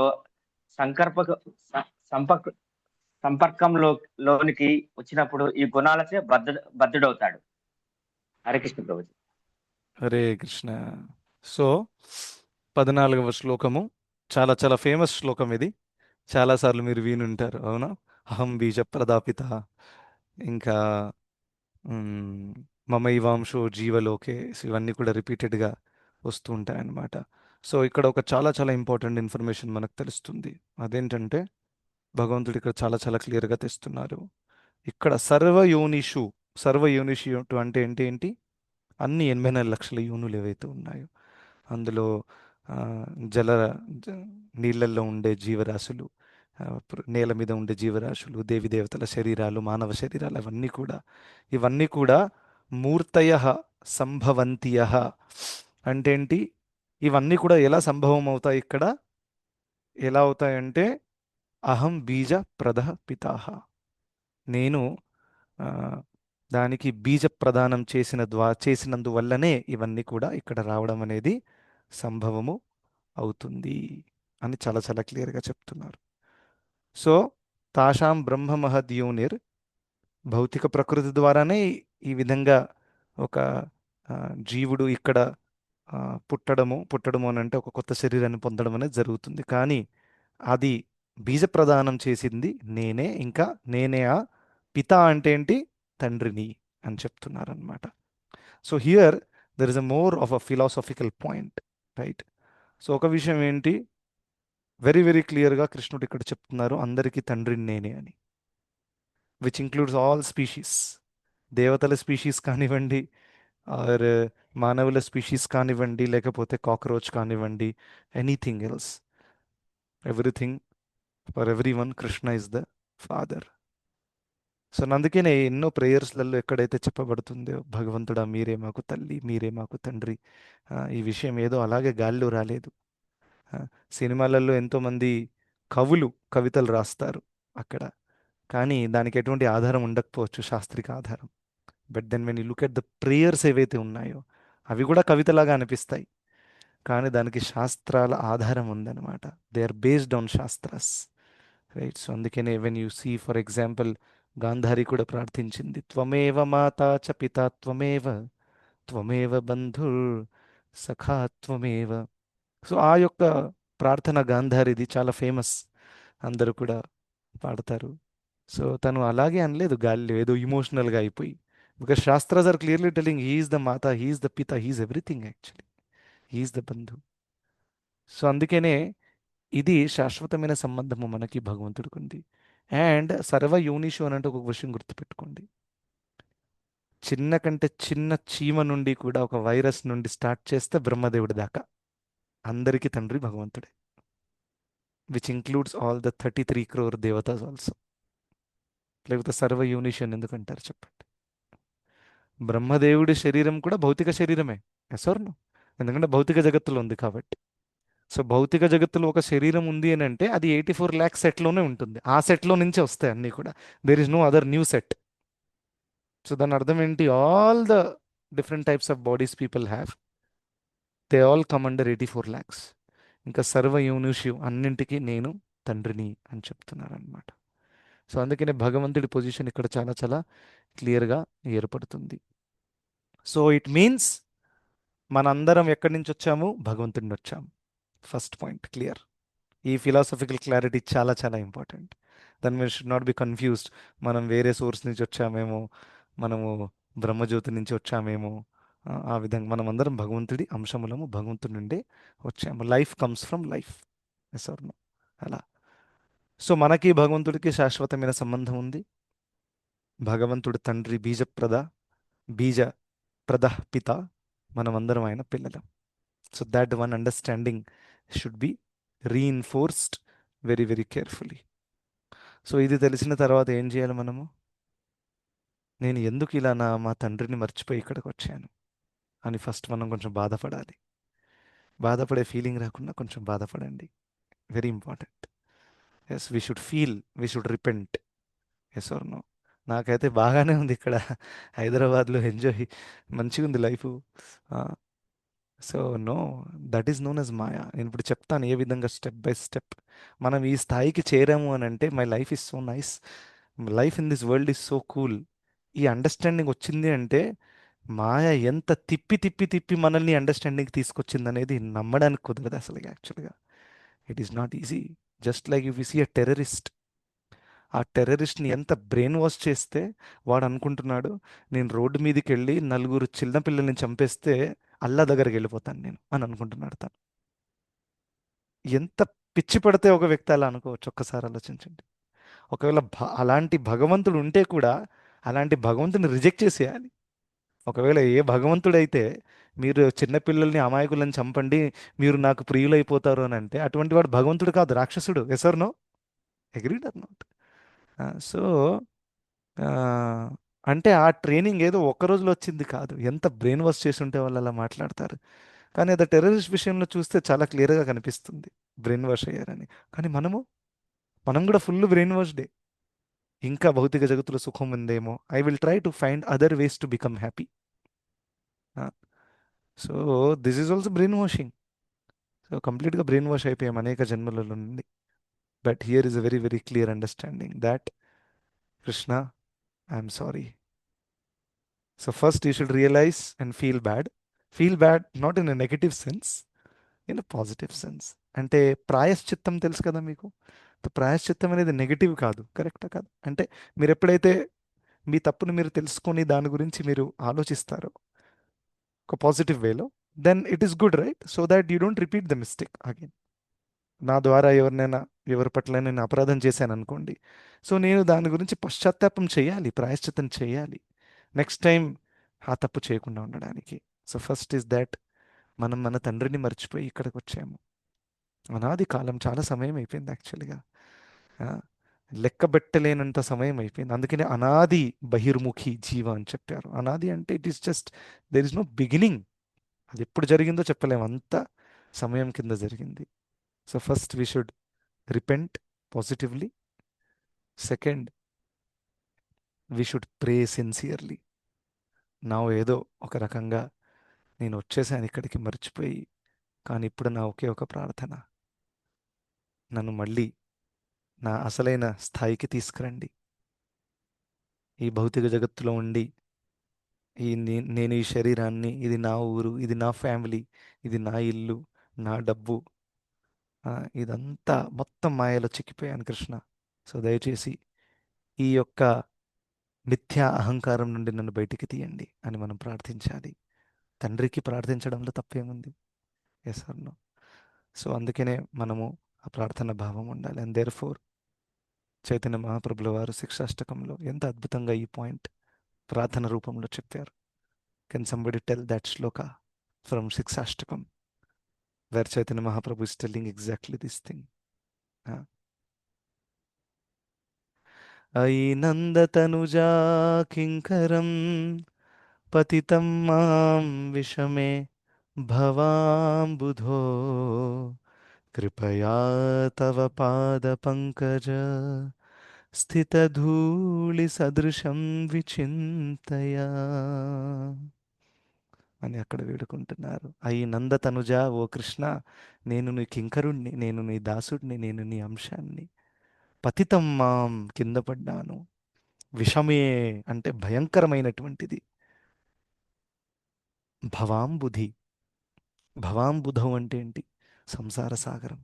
సంపర్కంలోనికి వచ్చినప్పుడు ఈ గుణాలచే బద్ధుడవుతాడు. హరే కృష్ణ ప్రభుజీ. హరే కృష్ణ. సో 14వ శ్లోకము చాలా చాలా ఫేమస్ శ్లోకం ఇది. చాలాసార్లు మీరు వినుంటారు, అవునా? అహం బీజ ప్రదాపిత, ఇంకా మమైవాంశో జీవలోకే, ఇవన్నీ కూడా రిపీటెడ్గా వస్తూ ఉంటాయన్నమాట. సో ఇక్కడ ఒక చాలా చాలా ఇంపార్టెంట్ ఇన్ఫర్మేషన్ మనకు తెలుస్తుంది. అదేంటంటే భగవంతుడు ఇక్కడ చాలా చాలా క్లియర్గా తెస్తున్నారు. ఇక్కడ సర్వయోనిషు అంటే ఏంటి? అన్ని 84 లక్షల యోనులు ఏవైతే ఉన్నాయో అందులో నీళ్ళల్లో ఉండే జీవరాశులు, నేల మీద ఉండే జీవరాశులు, దేవి దేవతల శరీరాలు, మానవ శరీరాలు, ఇవన్నీ కూడా మూర్తయ సంభవంతియ అంటే ఏంటి? ఇవన్నీ కూడా ఎలా సంభవం అవుతాయి? ఇక్కడ ఎలా అవుతాయంటే అహం బీజ ప్రదః పితాహ, నేను దానికి బీజ ప్రదానం చేసినందువల్లనే ఇవన్నీ కూడా ఇక్కడ రావడం అనేది సంభవము అవుతుంది అని చాలా చాలా క్లియర్గా చెప్తున్నారు. సో తాషాం బ్రహ్మ మహద్యోనిర్, భౌతిక ప్రకృతి ద్వారానే ఈ విధంగా ఒక జీవుడు ఇక్కడ పుట్టడము అని అంటే ఒక కొత్త శరీరాన్ని పొందడం అనేది జరుగుతుంది. కానీ అది బీజ ప్రదానం చేసింది నేనే. ఇంకా నేనే ఆ పిత అంటే ఏంటి? తండ్రిని అని చెప్తున్నారనమాట. So here there is a more of a philosophical point, right? So ఒక విషయం ఏంటి, వెరీ వెరీ క్లియర్గా కృష్ణుడు ఇక్కడ చెప్తున్నారు, అందరికీ తండ్రిని నేనే అని, విచ్ ఇంక్లూడ్స్ ఆల్ స్పీషీస్. దేవతల స్పీషీస్ కానివ్వండి, ఆర్ మానవుల స్పీషీస్ కానివ్వండి, లేకపోతే కాక్రోచ్ కానివ్వండి, anything else, everything, for every one Krishna is the father. So అందుకనే ఎన్నో ప్రేయర్స్లలో ఎక్కడైతే చెప్పబడుతుందో, భగవంతుడా మీరే మాకు తల్లి, మీరే మాకు తండ్రి, ఈ విషయం ఏదో అలాగే గాల్లో రాలేదు. సినిమాలలో ఎంతోమంది కవితలు రాస్తారు అక్కడ, కానీ దానికి ఎటువంటి ఆధారం ఉండకపోవచ్చు, శాస్త్రిక ఆధారం. But then when you look at the prayers ఏవైతే ఉన్నాయో అవి కూడా కవితలాగా అనిపిస్తాయి. కానీ దానికి శాస్త్రాల ఆధారం ఉందన్నమాట. They are based on shastras, right? So అందుకనే when you see for example Gandhari కూడా ప్రార్థించింది, త్వమేవ మాతా చ పితా త్వమేవ, త్వమేవ బంధుర్ సఖా త్వమేవ. సో ఆ యొక్క ప్రార్థన గాంధారిది చాలా ఫేమస్, అందరూ కూడా పాడతారు. సో తను అలాగే అనలేదు గాలిలో ఏదో ఇమోషనల్గా అయిపోయి, బికాస్ శాస్త్రాస్ are clearly telling he is the మాత, హీఈస్ ద పిత, he is everything actually, he is the బంధు. సో అందుకనే ఇది శాశ్వతమైన సంబంధము మనకి భగవంతుడికి ఉంది. అండ్ సర్వ యోనిషు అని అంటే ఒక విషయం గుర్తుపెట్టుకోండి, చిన్న కంటే చిన్న చీమ నుండి కూడా, ఒక వైరస్ నుండి స్టార్ట్ చేస్తే బ్రహ్మదేవుడి దాకా అందరికీ తండ్రి భగవంతుడే, which includes all the 33 crore devatas also. లేకపోతే సర్వ యోనిషు అని ఎందుకంటారు చెప్పండి? బ్రహ్మదేవుడి శరీరం కూడా భౌతిక శరీరమే, ఎసోర్ను, ఎందుకంటే భౌతిక జగత్తులో ఉంది కాబట్టి. సో భౌతిక జగత్తులో ఒక శరీరం ఉంది అని అంటే అది 84 lakhs సెట్లోనే ఉంటుంది, ఆ సెట్లో నుంచే వస్తాయి అన్నీ కూడా. There is no other new set. So దాని అర్థం ఏంటి? All the different types of bodies people have, they all come under 84 lakhs. ఇంకా సర్వ యూనిషివ్ అన్నింటికీ నేను తండ్రిని అని చెప్తున్నారు అనమాట. సో అందుకనే భగవంతుడి పొజిషన్ ఇక్కడ చాలా చాలా క్లియర్గా ఏర్పడుతుంది. సో ఇట్ మీన్స్ మనందరం ఎక్కడి నుంచి వచ్చాము? భగవంతుడి నుంచి వచ్చాము. First point clear. ఈ ఫిలాసఫికల్ క్లారిటీ చాలా చాలా ఇంపార్టెంట్. దాని మీద షుడ్ నాట్ బి కన్ఫ్యూజ్డ్. మనం వేరే సోర్స్ నుంచి వచ్చామేమో, మనము బ్రహ్మజ్యోతి నుంచి వచ్చామేమో, ఆ విధంగా మనం అందరం భగవంతుడి అంశములము, భగవంతుడి నుండే వచ్చాము. Life comes from life, yes or no? అలా. సో మనకి భగవంతుడికి శాశ్వతమైన సంబంధం ఉంది. భగవంతుడు తండ్రి బీజ ప్రద పిత, మనమందరం ఆయన పిల్లలం. So that one understanding should be reinforced very very carefully. So ఇది తెలిసిన తర్వాత ఏం చేయాలి మనము? నేను ఎందుకు ఇలా మా తండ్రిని మర్చిపోయి ఇక్కడికి వచ్చాను అని ఫస్ట్ మనం కొంచెం బాధపడాలి. బాధపడే ఫీలింగ్ రాకుండా కొంచెం బాధపడండి, very important. Yes, we should feel, we should repent, yes or no? నాకైతే బాగానే ఉంది ఇక్కడ హైదరాబాద్లో, ఎంజాయ్, మంచిగా ఉంది life. So no, that is known as maya. నేను ఇప్పుడు చెప్తాను ఏ విధంగా స్టెప్ బై స్టెప్ మనం ఈ స్థాయికి చేరాము అని అంటే, my life is so nice, life in this world is so cool. ఈ అండర్స్టాండింగ్ వచ్చింది అంటే మాయ ఎంత తిప్పి తిప్పి తిప్పి మనల్ని అండర్స్టాండింగ్ తీసుకొచ్చింది అనేది నమ్మడానికి కుదరదు అసలు. యాక్చువల్గా it is not easy. Just like if you see a terrorist, ఆ టెర్రరిస్ట్ని ఎంత బ్రెయిన్ వాష్ చేస్తే వాడు అనుకుంటున్నాడు, నేను రోడ్డు మీదకి వెళ్ళి నలుగురు చిన్నపిల్లల్ని చంపేస్తే అల్లా దగ్గరికి వెళ్ళిపోతాను నేను అని అనుకుంటున్నాడు తను. ఎంత పిచ్చి పడితే ఒక వ్యక్తి అలా అనుకోవచ్చు? ఒక్కసారి ఆలోచించండి. ఒకవేళ అలాంటి భగవంతుడు ఉంటే కూడా అలాంటి భగవంతుని రిజెక్ట్ చేసేయాలి. ఒకవేళ ఏ భగవంతుడైతే మీరు చిన్నపిల్లల్ని అమాయకులను చంపండి, మీరు నాకు ప్రియులైపోతారు అని అంటే, అటువంటి వాడు భగవంతుడు కాదు, రాక్షసుడు. Yes or no? Agreed or not? So అంటే ఆ ట్రైనింగ్ ఏదో ఒక్క రోజులో వచ్చింది కాదు, ఎంత బ్రెయిన్ వాష్ చేసి ఉంటే వాళ్ళు అలా మాట్లాడతారు. కానీ అది టెర్రరిస్ట్ విషయంలో చూస్తే చాలా క్లియర్గా కనిపిస్తుంది బ్రెయిన్ వాష్ అయ్యారని. కానీ మనం కూడా ఫుల్ బ్రెయిన్ వాష్డే. ఇంకా భౌతిక జగత్తులో సుఖం ఉందేమో, I will try to find other ways to become happy. So this is also brain washing. So కంప్లీట్గా బ్రెయిన్ వాష్ అయిపోయాం అనేక జన్మలలో నుండి. But here is a very very clear understanding that Krishna, I'm sorry. So first you should realise and feel bad. Feel bad not in a negative sense, in a positive sense. అంటే ప్రాయశ్చిత్తం తెలుసు కదా మీకు? ప్రాయశ్చిత్తం అనేది నెగటివ్ కాదు, కరెక్టా కాదు? అంటే మీరు ఎప్పుడైతే మీ తప్పును మీరు తెలుసుకొని దాని గురించి మీరు ఆలోచిస్తారో ఒక పాజిటివ్ వేలో, then it is good, right? So that you don't repeat the mistake again. నా ద్వారా ఎవరి పట్ల నేను అపరాధం చేశాను అనుకోండి, సో నేను దాని గురించి పశ్చాత్తాపం చేయాలి, ప్రాయశ్చిత్తం చేయాలి నెక్స్ట్ టైం ఆ తప్పు చేయకుండా ఉండడానికి. సో ఫస్ట్ ఈస్ దాట్ మనం మన తండ్రిని మర్చిపోయి ఇక్కడికి వచ్చాము. అనాది కాలం, చాలా సమయం అయిపోయింది యాక్చువల్గా, లెక్కబెట్టలేనంత సమయం అయిపోయింది. అందుకనే అనాది బహిర్ముఖి జీవ అని చెప్పారు. అనాది అంటే it is just, there is no beginning. అది ఎప్పుడు జరిగిందో చెప్పలేము, అంత సమయం కింద జరిగింది. So first we should repent positively. Second, we should pray sincerely. నా ఏదో ఒక రకంగా నేను వచ్చేసాను ఇక్కడికి మర్చిపోయి, కానీ ఇప్పుడు నా ఒకే ఒక ప్రార్థన, నన్ను మళ్ళీ నా అసలైన స్థాయికి తీసుకురండి. ఈ భౌతిక జగత్తులో ఉండి నేను ఈ శరీరాన్ని, ఇది నా ఊరు, ఇది నా ఫ్యామిలీ, ఇది నా ఇల్లు, నా డబ్బు, ఆ, ఇదంతా మొత్తం మాయలో చిక్కిపోయాను కృష్ణ. సో దయచేసి ఈ యొక్క మిథ్యా అహంకారం నుండి నన్ను బయటికి తీయండి అని మనం ప్రార్థించాలి. తండ్రికి ప్రార్థించడంలో తప్పేముంది? Yes or no? సో అందుకనే మనము ఆ ప్రార్థన భావం ఉండాలి. అండ్ దేర్ ఫోర్ చైతన్య మహాప్రభుల వారు శిక్షాష్టకంలో ఎంత అద్భుతంగా ఈ పాయింట్ ప్రార్థన రూపంలో చెప్పారు. Can somebody tell that shloka from Shikshashtakam where Chaitanya Mahaprabhu is telling exactly this thing. అయి నందతనుజా కింకరం పతితం మాం విషమే భవాంబుధో కృపయా తవ పాద పంకజ స్థితధూళి సదృశం విచింతయా అని అక్కడ వేడుకుంటున్నారు. అయి నందతనుజ, ఓ కృష్ణ, నేను నీ కింకరుణ్ణి, నేను నీ దాసుడిని, నేను నీ అంశాన్ని. పతితం మాం, కింద పడ్డాను. విషమే అంటే భయంకరమైనటువంటిది. భవాంబుధి, భవాంబుధం అంటే ఏంటి? సంసార సాగరం.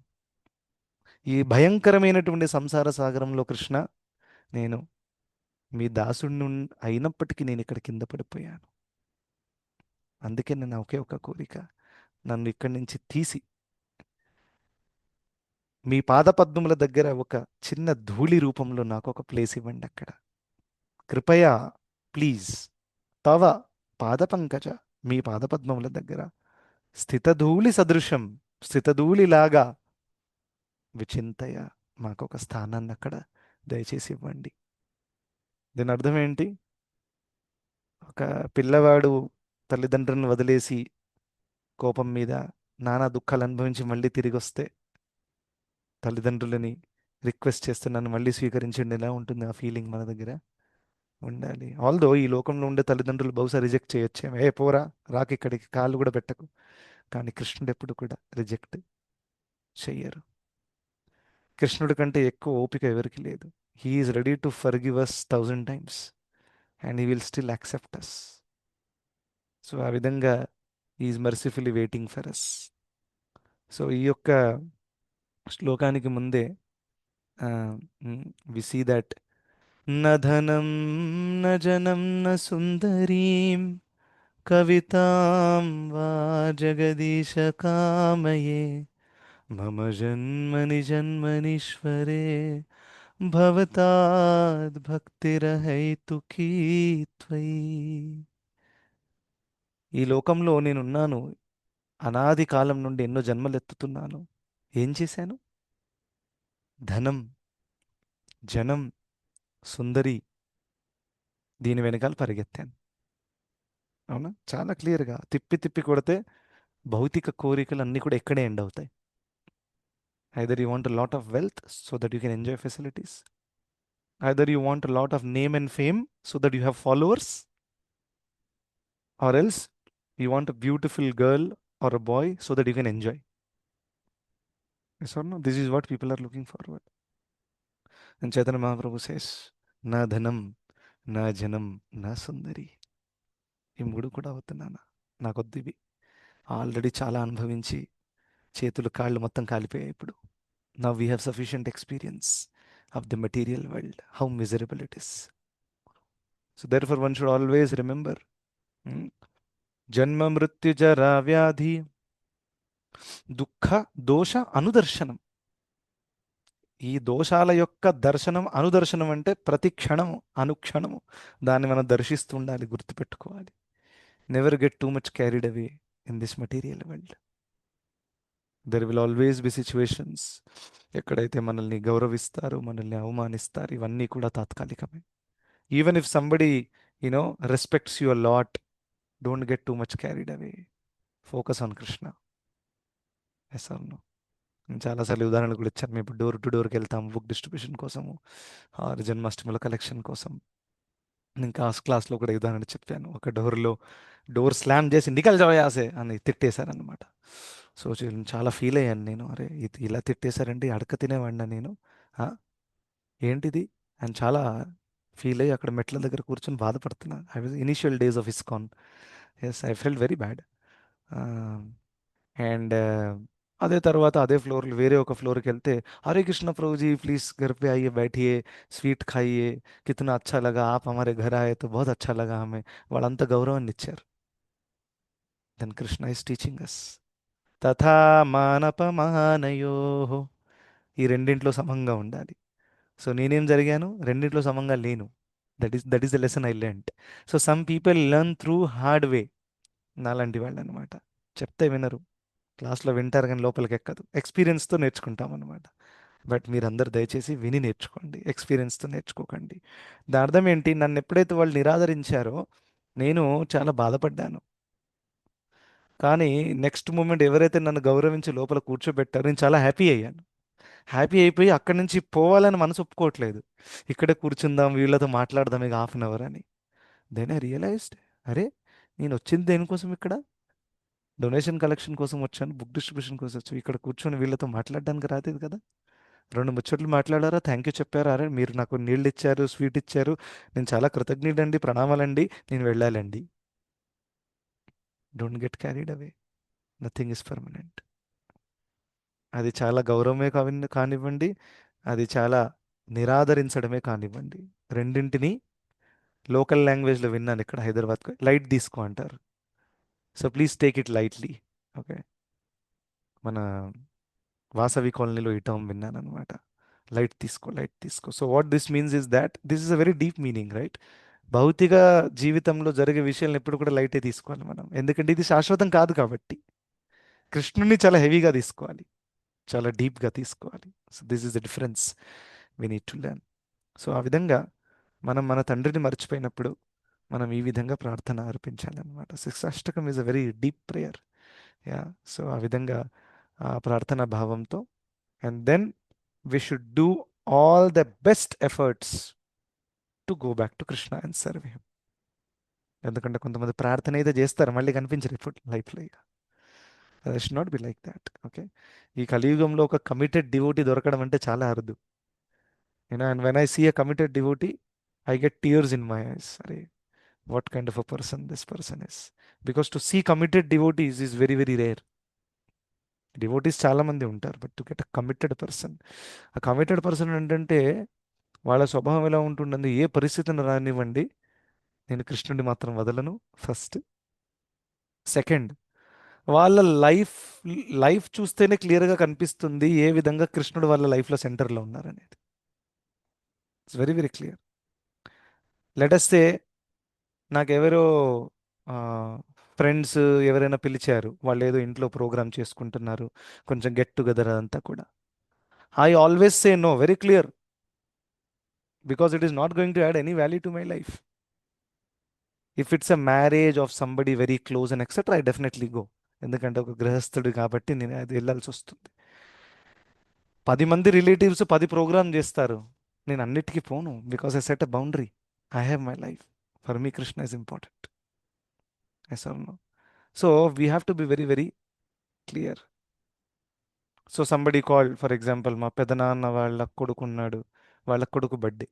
ఈ భయంకరమైనటువంటి సంసార సాగరంలో కృష్ణ, నేను మీ దాసుడిని అయినప్పటికీ నేను ఇక్కడ కింద పడిపోయాను. అందుకే నేను ఒకే ఒక కోరిక, నన్ను ఇక్కడి నుంచి తీసి మీ పాదపద్మముల దగ్గర ఒక చిన్న ధూళి రూపంలో నాకు ఒక ప్లేస్ ఇవ్వండి అక్కడ. కృపయా, ప్లీజ్, తవ పాదపంకజ, మీ పాదపద్మముల దగ్గర స్థితధూళి సదృశం, స్థితధూళిలాగా విచింతయ, మాకొక స్థానాన్ని అక్కడ దయచేసి ఇవ్వండి. దీని అర్థం ఏంటి? ఒక పిల్లవాడు తల్లిదండ్రులను వదిలేసి కోపం మీద నానా దుఃఖాలు అనుభవించి మళ్ళీ తిరిగి వస్తే తల్లిదండ్రులని రిక్వెస్ట్ చేస్తే నన్ను మళ్ళీ స్వీకరించండి, ఎలా ఉంటుంది ఆ ఫీలింగ్ మన దగ్గర ఉండాలి. ఆల్దో ఈ లోకంలో ఉండే తల్లిదండ్రులు బహుశా రిజెక్ట్ చేయొచ్చేమో, ఏ పోరా, రాక ఇక్కడికి కాళ్ళు కూడా పెట్టకు. కానీ కృష్ణుడు ఎప్పుడు కూడా రిజెక్ట్ చెయ్యరు. కృష్ణుడి కంటే ఎక్కువ ఓపిక ఎవరికి లేదు. He is ready to forgive us 1000 times and he will still accept us. So ఆ విధంగా is mercifully waiting for us. So ఈ యొక్క శ్లోకానికి ముందే వి సీ దట్ న ధనం న జనం న సుందరీం కవితాం వా జగదీశ కామయే మమ జన్మని జన్మనీశ్వరే భవతాద్ భక్తిరహైతుకీ త్వయి. ఈ లోకంలో నేనున్నాను, అనాది కాలం నుండి ఎన్నో జన్మలు ఎత్తుతున్నాను. ఏం చేశాను? ధనం, జనం, సుందరి, దీని వెనకాల పరిగెత్తాను. అవునా? చాలా క్లియర్గా తిప్పి తిప్పి కొడితే భౌతిక కోరికలు అన్నీ కూడా ఎక్కడే ఎండ్ అవుతాయి. Either you want lot of wealth so that you can enjoy facilities, either you want lot of name and fame so that you have followers, or else you want a beautiful girl or a boy so that you can enjoy. Yes or no? This is what people are looking forward. And Chaitanya Mahaprabhu says, నా ధనం, నా జనం, నా సుందరి. ఈ మూడు కూడా అవుతున్నానా? నాకొద్దు ఇవి. ఆల్రెడీ చాలా అనుభవించి చేతులు కాళ్ళు మొత్తం కాలిపోయాయి ఇప్పుడు. Now we have sufficient experience of the material world, how miserable it is. So there for one should always remember, జన్మ మృత్యు జరా వ్యాధి దుఃఖ దోష అనుదర్శనం. ఈ దోషాల యొక్క దర్శనం, అనుదర్శనం అంటే ప్రతి క్షణము, అనుక్షణము దాన్ని మనం దర్శిస్తూ ఉండాలి, గుర్తుపెట్టుకోవాలి. Never get too much carried away in this material world. There will always be situations ఎక్కడైతే మనల్ని గౌరవిస్తారు, మనల్ని అవమానిస్తారు, ఇవన్నీ కూడా తాత్కాలికమే. Even if somebody respects your lot, don't get too much carried away. Focus on Krishna. Yes or no? నేను చాలాసార్లు ఉదాహరణలు కూడా ఇచ్చాను. మేము ఇప్పుడు డోర్ టు డోర్కి వెళ్తాము బుక్ డిస్ట్రిబ్యూషన్ కోసము, ఆరు జన్మాష్టమిల కలెక్షన్ కోసం. ఇంకా క్లాస్లో కూడా ఉదాహరణ చెప్పాను. ఒక డోర్ స్లామ్ చేసి నికల్ జవయాసే అని తిట్టేశారనమాట. సో చాలా ఫీల్ అయ్యాను నేను. అరే ఇది ఇలా తిట్టేశారండి, అడక తినేవాడినా నేను, ఆ, ఏంటిది అని చాలా ఫీల్ అయ్యి అక్కడ మెట్ల దగ్గర కూర్చొని బాధపడుతున్నా. I was initial days of ISKCON. Yes, I felt very bad. And అదే తర్వాత అదే ఫ్లోర్ వేరే ఒక ఫ్లోర్కి వెళ్తే, హరే కృష్ణ ప్రభుజీ ప్లీజ్ घर पे आइए बैठिए స్వీట్ खाइए कितना अच्छा लगा आप हमारे घर आए तो बहुत अच्छा लगा हमें. వాళ్ళంతా గౌరవాన్ని ఇచ్చారు. Then Krishna is teaching us తథా మానపమానయో, ఈ రెండింట్లో సమంగా ఉండాలి. సో నేనేం జరిగాను, రెండింట్లో సమంగా లేను. That is the lesson I learned. So some people learn through hard way. నాలాంటి వాళ్ళు అనమాట. చెప్తే వినరు, క్లాస్లో వింటారు కానీ లోపలికి ఎక్కదు. ఎక్స్పీరియన్స్తో నేర్చుకుంటాం అనమాట. బట్ మీరందరూ దయచేసి విని నేర్చుకోండి, ఎక్స్పీరియన్స్తో నేర్చుకోకండి. దాని అర్థం ఏంటి, నన్ను ఎప్పుడైతే వాళ్ళు నిరాదరించారో నేను చాలా బాధపడ్డాను. కానీ నెక్స్ట్ మూమెంట్ ఎవరైతే నన్ను గౌరవించి లోపల కూర్చోబెట్టారో నేను చాలా హ్యాపీ అయ్యాను. హ్యాపీ అయిపోయి అక్కడి నుంచి పోవాలని మనసు ఒప్పుకోవట్లేదు. ఇక్కడే కూర్చుందాం, వీళ్ళతో మాట్లాడదాం ఇక హాఫ్ అన్ అవర్ అని. దెన్ ఐ రియలైజ్డ్, అరే నేను వచ్చింది దేనికోసం ఇక్కడ, డొనేషన్ కలెక్షన్ కోసం వచ్చాను, బుక్ డిస్ట్రిబ్యూషన్ కోసం వచ్చాను. ఇక్కడ కూర్చొని వీళ్ళతో మాట్లాడడానికి రాలేదు కదా. రెండు ముచ్చట్లు మాట్లాడారా, థ్యాంక్ యూ చెప్పారా, అరే మీరు నాకు నీళ్ళు ఇచ్చారు, స్వీట్ ఇచ్చారు, నేను చాలా కృతజ్ఞుడండి, ప్రణామాలండి, నేను వెళ్ళాలండి. Don't get carried away, nothing is permanent. అది చాలా గౌరవమే కానివ్వండి, అది చాలా నిరాదరించడమే కానివ్వండి, రెండింటిని లోకల్ లాంగ్వేజ్లో విన్నాను ఇక్కడ హైదరాబాద్కి, లైట్ తీసుకో అంటారు. So please take it lightly. Okay, మన వాసవి కాలనీలో ఈ టర్మ్ విన్నాను అనమాట, లైట్ తీసుకో, లైట్ తీసుకో. So what this means is that this is a very deep meaning, right? భౌతిక జీవితంలో జరిగే విషయాలను ఎప్పుడు కూడా లైటే తీసుకోవాలి మనం, ఎందుకంటే ఇది శాశ్వతం కాదు కాబట్టి. కృష్ణుని చాలా హెవీగా తీసుకోవాలి, చాలా డీప్గా తీసుకోవాలి. So this is the difference we need to learn. So ఆ విధంగా మనం మన తండ్రిని మర్చిపోయినప్పుడు మనం ఈ విధంగా ప్రార్థన అర్పించాలన్నమాట. Shikshashtakam is a very deep prayer. Yeah, so ఆ విధంగా ఆ ప్రార్థనా భావంతో, and then we should do all the best efforts to go back to Krishna and serve him. ఎందుకంటే కొంతమంది ప్రార్థన అయితే చేస్తారు, మళ్ళీ కనిపించరు ఇప్పుడు లైఫ్లో. ఇక should not be like that. Okay, ఈ కలియుగంలో ఒక కమిటెడ్ డివోటీ దొరకడం అంటే చాలా అరుదు. And when I see a committed devotee I get tears in my eyes. అరే what kind of a person this person is, because to see committed devotees is very very rare. Devotees చాలా మంది ఉంటారు, but to get a committed person. ఆ committed person ఏంటంటే వాళ్ళ స్వభావం ఎలా ఉంటుందండి, ఏ పరిస్థితిని రానివ్వండి నేను కృష్ణుడిని మాత్రం వదలను ఫస్ట్. సెకండ్, వాళ్ళ లైఫ్ లైఫ్ చూస్తేనే క్లియర్గా కనిపిస్తుంది ఏ విధంగా కృష్ణుడు వాళ్ళ లైఫ్లో సెంటర్లో ఉన్నారనేది. It's very very clear. Let us say నాకెవరో ఫ్రెండ్స్ ఎవరైనా పిలిచారు, వాళ్ళు ఏదో ఇంట్లో ప్రోగ్రామ్ చేసుకుంటున్నారు, కొంచెం గెట్ టుగెదర్ అదంతా కూడా. I always say no, very clear, because it is not going to add any value to my life. If it's a marriage of somebody very close and etcetera I definitely go, ఎందుకంటే ఒక గృహస్థుడు కాబట్టి నేను అది వెళ్ళాల్సి వస్తుంది. 10 మంది relatives 10 programme చేస్తారు, నేను అన్నిటికీ పోను, because I set a boundary. I have my life, for me Krishna is important. Yes or no? So we have to be very very clear. So somebody called, for example మా పెదనాన్న వాళ్ళ కొడుకున్నాడు, వాళ్ళ కొడుకు birthday.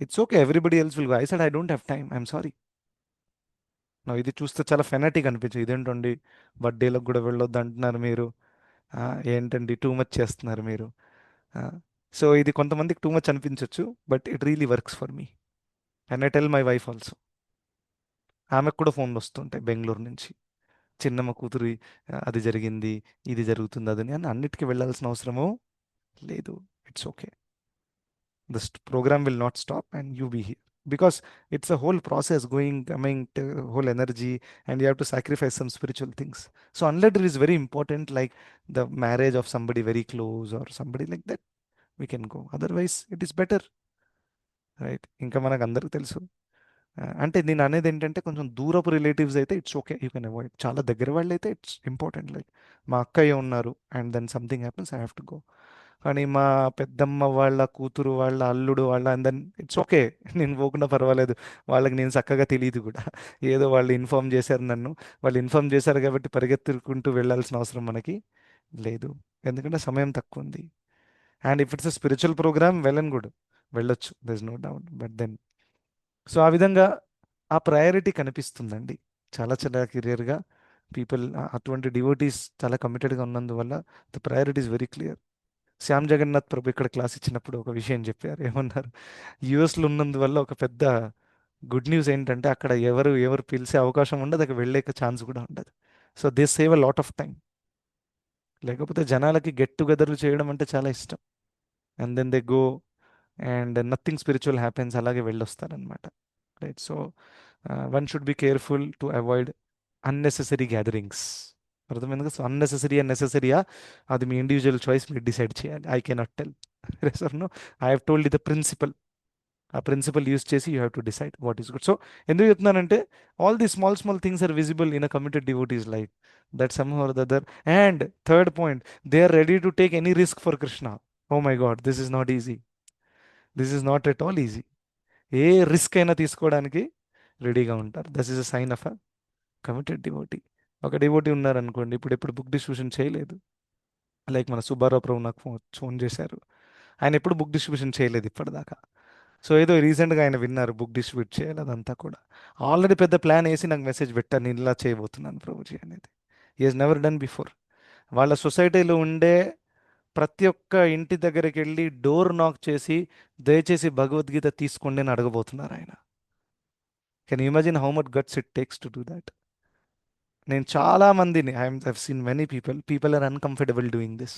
It's okay, everybody else will go. I said I don't have time, I'm sorry. నా ఇది చూస్తే చాలా ఫెనాటిక్ అనిపించింది, ఇదేంటండి బర్త్డేలకు కూడా వెళ్ళొద్దు అంటున్నారు మీరు, ఏంటండి టూ మచ్ చేస్తున్నారు మీరు. సో ఇది కొంతమందికి టూ మచ్ అనిపించవచ్చు, but it really works for me. And I tell my wife also. ఆమెకు కూడా ఫోన్లు వస్తుంటాయి బెంగళూరు నుంచి, చిన్నమ్మ కూతురు అది జరిగింది, ఇది జరుగుతుంది, అదని అని. అన్నిటికీ వెళ్ళాల్సిన అవసరము లేదు. It's okay, the program will not stop and you be here, because it's a whole process going coming to whole energy, and you have to sacrifice some spiritual things. So unless it is very important, like the marriage of somebody very close or somebody like that, we can go, otherwise it is better, right? ఇంకా మనకు అందరికీ తెలుసు. అంటే నేను అనేది ఏంటంటే కొంచెం దూరపు రిలేటివ్స్ అయితే it's okay, you can avoid. చాలా దగ్గర వాళ్ళు అయితే ఇట్స్ ఇంపార్టెంట్, లైక్ మా అక్కయ్య ఉన్నారు and then something happens, I have to go. కానీ మా పెద్దమ్మ వాళ్ళ కూతురు వాళ్ళ అల్లుడు వాళ్ళ అందరి ఇట్స్ ఓకే, నేను పోకుండా పర్వాలేదు, వాళ్ళకి నేను చక్కగా తెలియదు కూడా. ఏదో వాళ్ళు ఇన్ఫార్మ్ చేశారు నన్ను, వాళ్ళు ఇన్ఫార్మ్ చేశారు కాబట్టి పరిగెత్తుకుంటూ వెళ్ళాల్సిన అవసరం మనకి లేదు, ఎందుకంటే సమయం తక్కువ ఉంది. And if it's a spiritual programme, well and good, వెళ్ళొచ్చు, there is no doubt. But then, so ఆ విధంగా ఆ ప్రయారిటీ కనిపిస్తుందండి చాలా చాలా క్లియర్గా. పీపుల్, అటువంటి డివోటీస్ చాలా కమిటెడ్గా ఉన్నందువల్ల the priority is very clear. Shyam Jagannath ప్రభు ఇక్కడ క్లాస్ ఇచ్చినప్పుడు ఒక విషయం చెప్పారు, ఏమన్నారు, యుఎస్లో ఉన్నందువల్ల ఒక పెద్ద గుడ్ న్యూస్ ఏంటంటే అక్కడ ఎవరు ఎవరు పిలిచే అవకాశం ఉండదు, అక్కడ వెళ్ళే ఛాన్స్ కూడా ఉండదు. So they save a lot of time. లేకపోతే జనాలకి గెట్ టుగెదర్లు చేయడం అంటే చాలా ఇష్టం, and then they go and nothing spiritual happens, అలాగే వెళ్ళొస్తారనమాట. Right. So one should be careful to avoid unnecessary gatherings. అర్థమైంది కదా? సో అన్నెసెసరీ అండ్ నెసెసరీయా, అది మీ ఇండివిజువల్ చాయిస్, మీరు డిసైడ్ చేయాలి. I cannot tell. Sir no, I have told the principle. ఆ ప్రిన్సిపల్ యూస్ చేసి you have to decide what is good. So ఎందుకు చెప్తున్నానంటే, all the small small things are visible in a committed devotees life, that some are the other. And third point, they are ready to take any risk for Krishna. Oh my God, this is not easy. This is not at all easy. ఏ risk అయినా తీసుకోవడానికి రెడీగా ఉంటారు. Thus is a sign of a committed devotee. ఒక devotee ఉన్నారనుకోండి, ఇప్పుడు ఎప్పుడు book distribution చేయలేదు, లైక్ మన సుబ్బారావు ప్రభు నాకు ఫోన్ చేశారు, ఆయన ఎప్పుడు బుక్ డిస్ట్రిబ్యూషన్ చేయలేదు ఇప్పటిదాకా. సో ఏదో రీసెంట్గా ఆయన విన్నారు బుక్ డిస్ట్రిబ్యూట్ చేయాలి, అదంతా కూడా ఆల్రెడీ పెద్ద ప్లాన్ వేసి నాకు మెసేజ్ పెట్టాను, నేను ఇలా చేయబోతున్నాను ప్రభుజీ అనేది. ఈ హెస్ నెవర్ డన్ బిఫోర్. వాళ్ళ సొసైటీలో ఉండే ప్రతి ఒక్క ఇంటి దగ్గరికి వెళ్ళి డోర్ నాక్ చేసి, దయచేసి భగవద్గీత తీసుకోండి అని అడగబోతున్నారు ఆయన. Can imagine how much guts it takes to do that? నేను చాలా మందిని I seen many people are uncomfortable doing this.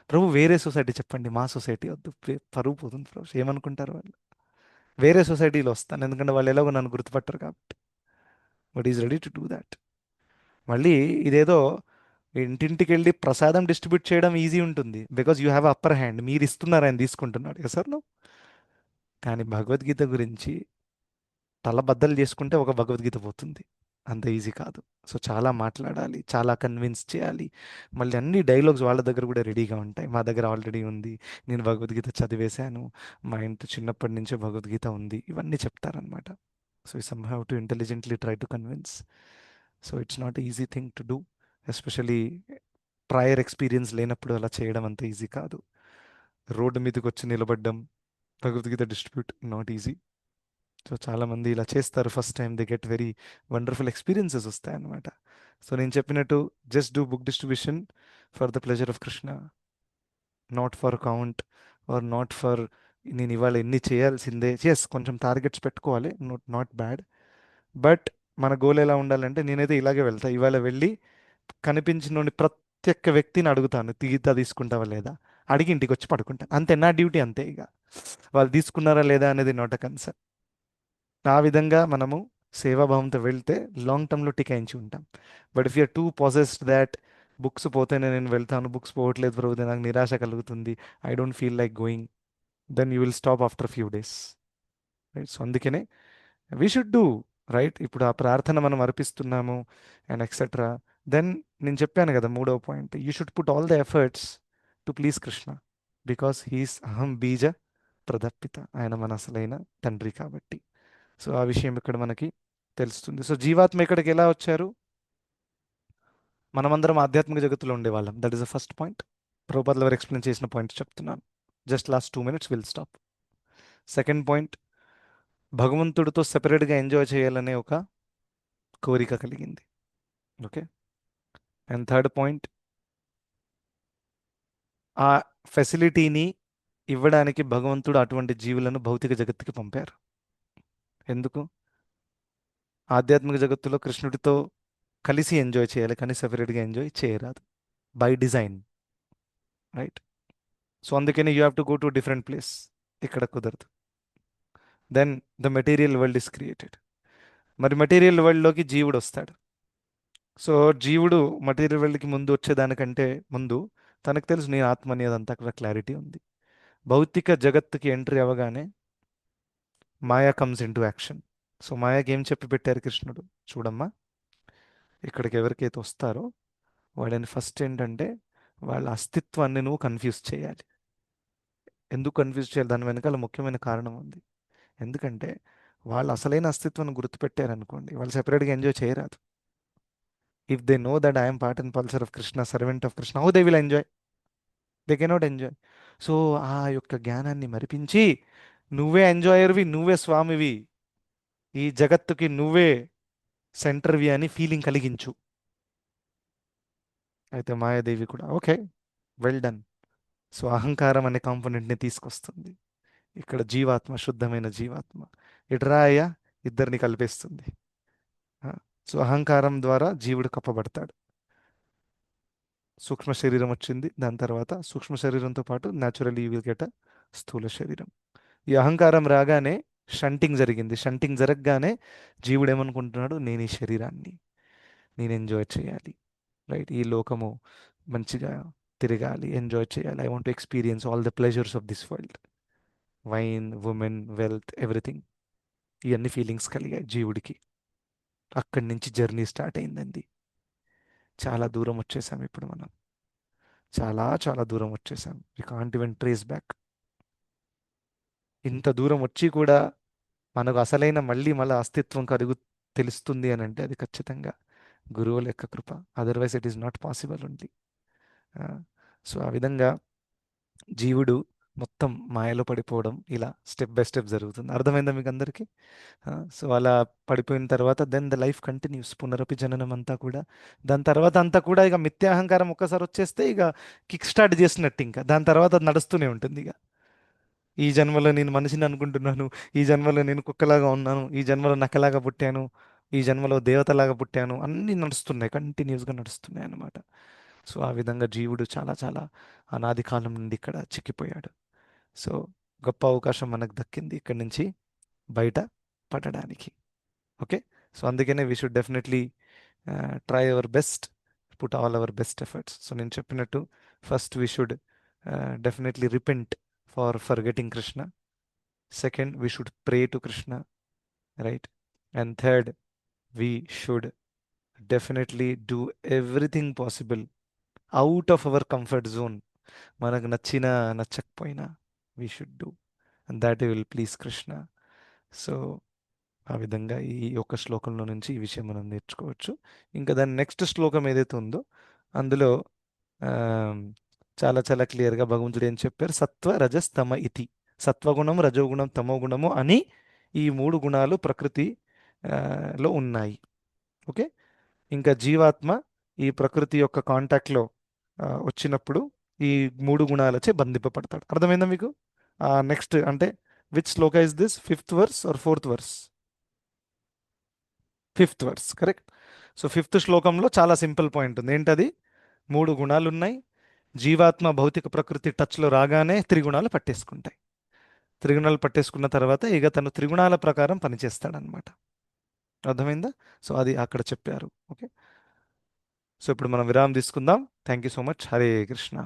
ప్రభు వేరే సొసైటీ చెప్పండి, మా సొసైటీ వద్దు, పరువు పోతుంది ప్రభు, ఏమనుకుంటారు వాళ్ళు. వేరే సొసైటీలో వస్తాను, ఎందుకంటే వాళ్ళు ఎలాగో నన్ను గుర్తుపట్టరు కాబట్టి. But is ready to do that. మళ్ళీ ఇదేదో ఇంటింటికి వెళ్ళి ప్రసాదం డిస్ట్రిబ్యూట్ చేయడం ఈజీ ఉంటుంది, because you have upper hand, మీరు ఇస్తున్నారు, ఆయన తీసుకుంటున్నాడు కదా సార్ నువ్వు. కానీ భగవద్గీత గురించి తల బద్దలు చేసుకుంటే ఒక భగవద్గీత పోతుంది, అంత ఈజీ కాదు. సో చాలా మాట్లాడాలి, చాలా కన్విన్స్ చేయాలి. మళ్ళీ అన్ని డైలాగ్స్ వాళ్ళ దగ్గర కూడా రెడీగా ఉంటాయి, మా దగ్గర ఆల్రెడీ ఉంది, నేను భగవద్గీత చదివేశాను, మా ఇంటి చిన్నప్పటి నుంచే భగవద్గీత ఉంది, ఇవన్నీ చెప్తారనమాట. సో ఈ some have to intelligently try to convince. So it's not easy thing to do, especially prior experience లేనప్పుడు అలా చేయడం అంత ఈజీ కాదు. రోడ్డు మీదకి వచ్చి నిలబడ్డం, Bhagavad Gita distribute, not easy. So చాలామంది ఇలా చేస్తారు, first time they get very wonderful experiences వస్తాయి అన్నమాట. సో నేను చెప్పినట్టు, just do book distribution for the pleasure of Krishna, not for count or not for నేను ఇవాళ ఎన్ని చేయాల్సిందే. ఎస్, కొంచెం టార్గెట్స్ పెట్టుకోవాలి, నాట్ బ్యాడ్. బట్ మన గోల్ ఎలా ఉండాలంటే, నేనైతే ఇలాగే వెళ్తా, ఇవాళ వెళ్ళి కనిపించిన ప్రతి ఒక్క వ్యక్తిని అడుగుతాను, గీత తీసుకుంటావా లేదా, అడిగి ఇంటికి వచ్చి పడుకుంటాను, అంతే నా డ్యూటీ, అంతే. ఇక వాళ్ళు తీసుకున్నారా లేదా అనేది నాట్ అ కన్సర్న్. ఆ విధంగా మనము సేవాభావంతో వెళ్తే లాంగ్ టర్మ్లో టికాయించి ఉంటాం. But if you are to passed దాట్, బుక్స్ పోతేనే నేను వెళ్తాను, బుక్స్ పోవట్లేదు ప్రభుత్వం, నాకు నిరాశ కలుగుతుంది, I don't feel like going, then you will stop after few days. Right. So అందుకనే వీ షుడ్ డూ రైట్. ఇప్పుడు ఆ ప్రార్థన మనం అర్పిస్తున్నాము అండ్ ఎక్సెట్రా. దెన్ నేను చెప్పాను కదా, మూడవ point, you should put all the efforts to please Krishna, because he's అహం బీజ ప్రదప్పిత, ఆయన మన అసలైన తండ్రి కాబట్టి. సో ఆ విషయం ఇక్కడ మనకి తెలుస్తుంది. సో జీవాత్మ ఇక్కడికి ఎలా వచ్చారు? మనమందరం ఆధ్యాత్మిక జగత్తులో ఉండేవాళ్ళం, that is the first point. ప్రభుపాదుల వారు ఎక్స్ప్లెయిన్ చేసిన పాయింట్స్ చెప్తున్నాను, just last 2 minutes will stop. Second point, భగవంతుడితో సెపరేట్గా ఎంజాయ్ చేయాలనే ఒక కోరిక కలిగింది. ఓకే. అండ్ థర్డ్ పాయింట్, ఆ ఫెసిలిటీని ఇవ్వడానికి భగవంతుడు అటువంటి జీవులను భౌతిక జగత్తుకి పంపారు. ఎందుకు? ఆధ్యాత్మిక జగత్తులో కృష్ణుడితో కలిసి ఎంజాయ్ చేయాలి, కానీ సెపరేట్గా ఎంజాయ్ చేయరాదు, బై డిజైన్. రైట్. సో అందుకని you have to go to different place, ఇక్కడ కుదరదు. Then the material world is created. మరి మెటీరియల్ వరల్డ్లోకి జీవుడు వస్తాడు. సో జీవుడు మెటీరియల్ వరల్డ్కి ముందు వచ్చేదానికంటే ముందు తనకు తెలుసు నేను ఆత్మ అనేది, అంతా అక్కడ క్లారిటీ ఉంది. భౌతిక జగత్తుకి ఎంట్రీ అవ్వగానే maya comes into action. So మాయాకి ఏం చెప్పి పెట్టారు కృష్ణుడు? చూడమ్మా, ఇక్కడికి ఎవరికైతే వస్తారో వాళ్ళని ఫస్ట్ ఏంటంటే వాళ్ళ అస్తిత్వాన్ని నువ్వు కన్ఫ్యూజ్ చేయాలి. ఎందుకు కన్ఫ్యూజ్ చేయాలి? దాని వెనకాల ముఖ్యమైన కారణం ఉంది. ఎందుకంటే వాళ్ళు అసలైన అస్తిత్వాన్ని గుర్తుపెట్టారనుకోండి, వాళ్ళు సెపరేట్గా ఎంజాయ్ చేయరాదు. If they know that I'm part and Pulsar of Krishna, servant of Krishna, how they will enjoy? They cannot enjoy. So ఆ యొక్క జ్ఞానాన్ని మరిపించి, నువ్వే ఎంజాయర్వి, నువ్వే స్వామివి, ఈ జగత్తుకి నువ్వే సెంటర్వి అని ఫీలింగ్ కలిగించు. అయితే మాయాదేవి కూడా ఓకే, వెల్ డన్. సో అహంకారం అనే కాంపోనెంట్ని తీసుకొస్తుంది. ఇక్కడ జీవాత్మ, శుద్ధమైన జీవాత్మ ఇట్రా అయ్యా, ఇద్దరిని కలిపేస్తుంది. ఆ, సో అహంకారం ద్వారా జీవుడు కప్పబడతాడు. సూక్ష్మ శరీరం వచ్చింది, దాని తర్వాత సూక్ష్మ శరీరంతో పాటు naturally you will get a స్థూల శరీరం. ఈ అహంకారం రాగానే షంటింగ్ జరిగింది. షంటింగ్ జరగగానే జీవుడు ఏమనుకుంటున్నాడు? నేను ఈ శరీరాన్ని నేను ఎంజాయ్ చేయాలి, రైట్? ఈ లోకము మంచిగా తిరగాలి, ఎంజాయ్ చేయాలి. I want to experience all the pleasures of this world, wine, women, wealth, everything. ఇవన్నీ ఫీలింగ్స్ కలిగాయి జీవుడికి. అక్కడి నుంచి జర్నీ స్టార్ట్ అయిందండి. చాలా దూరం వచ్చేసాం ఇప్పుడు మనం, చాలా చాలా దూరం వచ్చేసాం. We can't even trace back. ఇంత దూరం వచ్చి కూడా మనకు అసలైన మళ్ళీ అస్తిత్వం తెలుస్తుంది అని అంటే అది ఖచ్చితంగా గురువుల యొక్క కృప. Otherwise it is not possible only. So ఆ విధంగా జీవుడు మొత్తం మాయలో పడిపోవడం ఇలా స్టెప్ బై స్టెప్ జరుగుతుంది. అర్థమైందా మీకు అందరికీ? సో అలా పడిపోయిన తర్వాత దెన్ ద లైఫ్ కంటిన్యూస్, పునరపి జననం అంతా కూడా. దాని తర్వాత అంతా కూడా ఇక మిథ్యాహంకారం ఒక్కసారి వచ్చేస్తే ఇక కిక్ స్టార్ట్ చేసినట్టు, ఇంకా దాని తర్వాత అది నడుస్తూనే ఉంటుంది. ఇక ఈ జన్మలో నేను మనిషిని అనుకుంటున్నాను, ఈ జన్మలో నేను కుక్కలాగా ఉన్నాను, ఈ జన్మలో నక్కలాగా పుట్టాను, ఈ జన్మలో దేవతలాగా పుట్టాను, అన్నీ నడుస్తున్నాయి, కంటిన్యూస్గా నడుస్తున్నాయి అన్నమాట. సో ఆ విధంగా జీవుడు చాలా చాలా అనాది కాలం నుండి ఇక్కడ చిక్కిపోయాడు. సో గొప్ప అవకాశం మనకు దక్కింది ఇక్కడి నుంచి బయట పడడానికి. ఓకే, సో అందుకనే we should definitely try our best, put all our best efforts. So నేను చెప్పినట్టు first we should definitely repent for forgetting Krishna. Second, we should pray to Krishna, right? And third, we should definitely do everything possible out of our comfort zone. మనకు నచ్చినా నచ్చకపోయినా we should do, and that will please Krishna. So ఆ విధంగా ఈ యొక్క శ్లోకంలో నుంచి ఈ విషయం మనం నేర్చుకోవచ్చు. ఇంకా దాని నెక్స్ట్ శ్లోకం ఏదైతే ఉందో అందులో చాలా చాలా క్లియర్గా భగవంతుడు ఏం చెప్పారు? సత్వ రజస్ తమ ఇతి, సత్వగుణం, రజోగుణం, తమోగుణము అని ఈ మూడు గుణాలు ప్రకృతి లో ఉన్నాయి. ఓకే, ఇంకా జీవాత్మ ఈ ప్రకృతి యొక్క కాంటాక్ట్లో వచ్చినప్పుడు ఈ మూడు గుణాలచే బంధింపబడతాడు. అర్థమైందా మీకు? నెక్స్ట్ అంటే which Shloka is this? 5th verse or 4th verse? 5th verse, correct. So 5th శ్లోకంలో చాలా సింపుల్ పాయింట్ ఉంది. ఏంటది? మూడు గుణాలు ఉన్నాయి. జీవాత్మ భౌతిక ప్రకృతి టచ్లో రాగానే త్రిగుణాలు పట్టేసుకుంటాయి. త్రిగుణాలు పట్టేసుకున్న తర్వాత ఇక తను త్రిగుణాల ప్రకారం పనిచేస్తాడనమాట. అర్థమైందా? సో అది అక్కడ చెప్పారు. ఓకే, సో ఇప్పుడు మనం విరామం తీసుకుందాం. Thank you so much. Hare Krishna.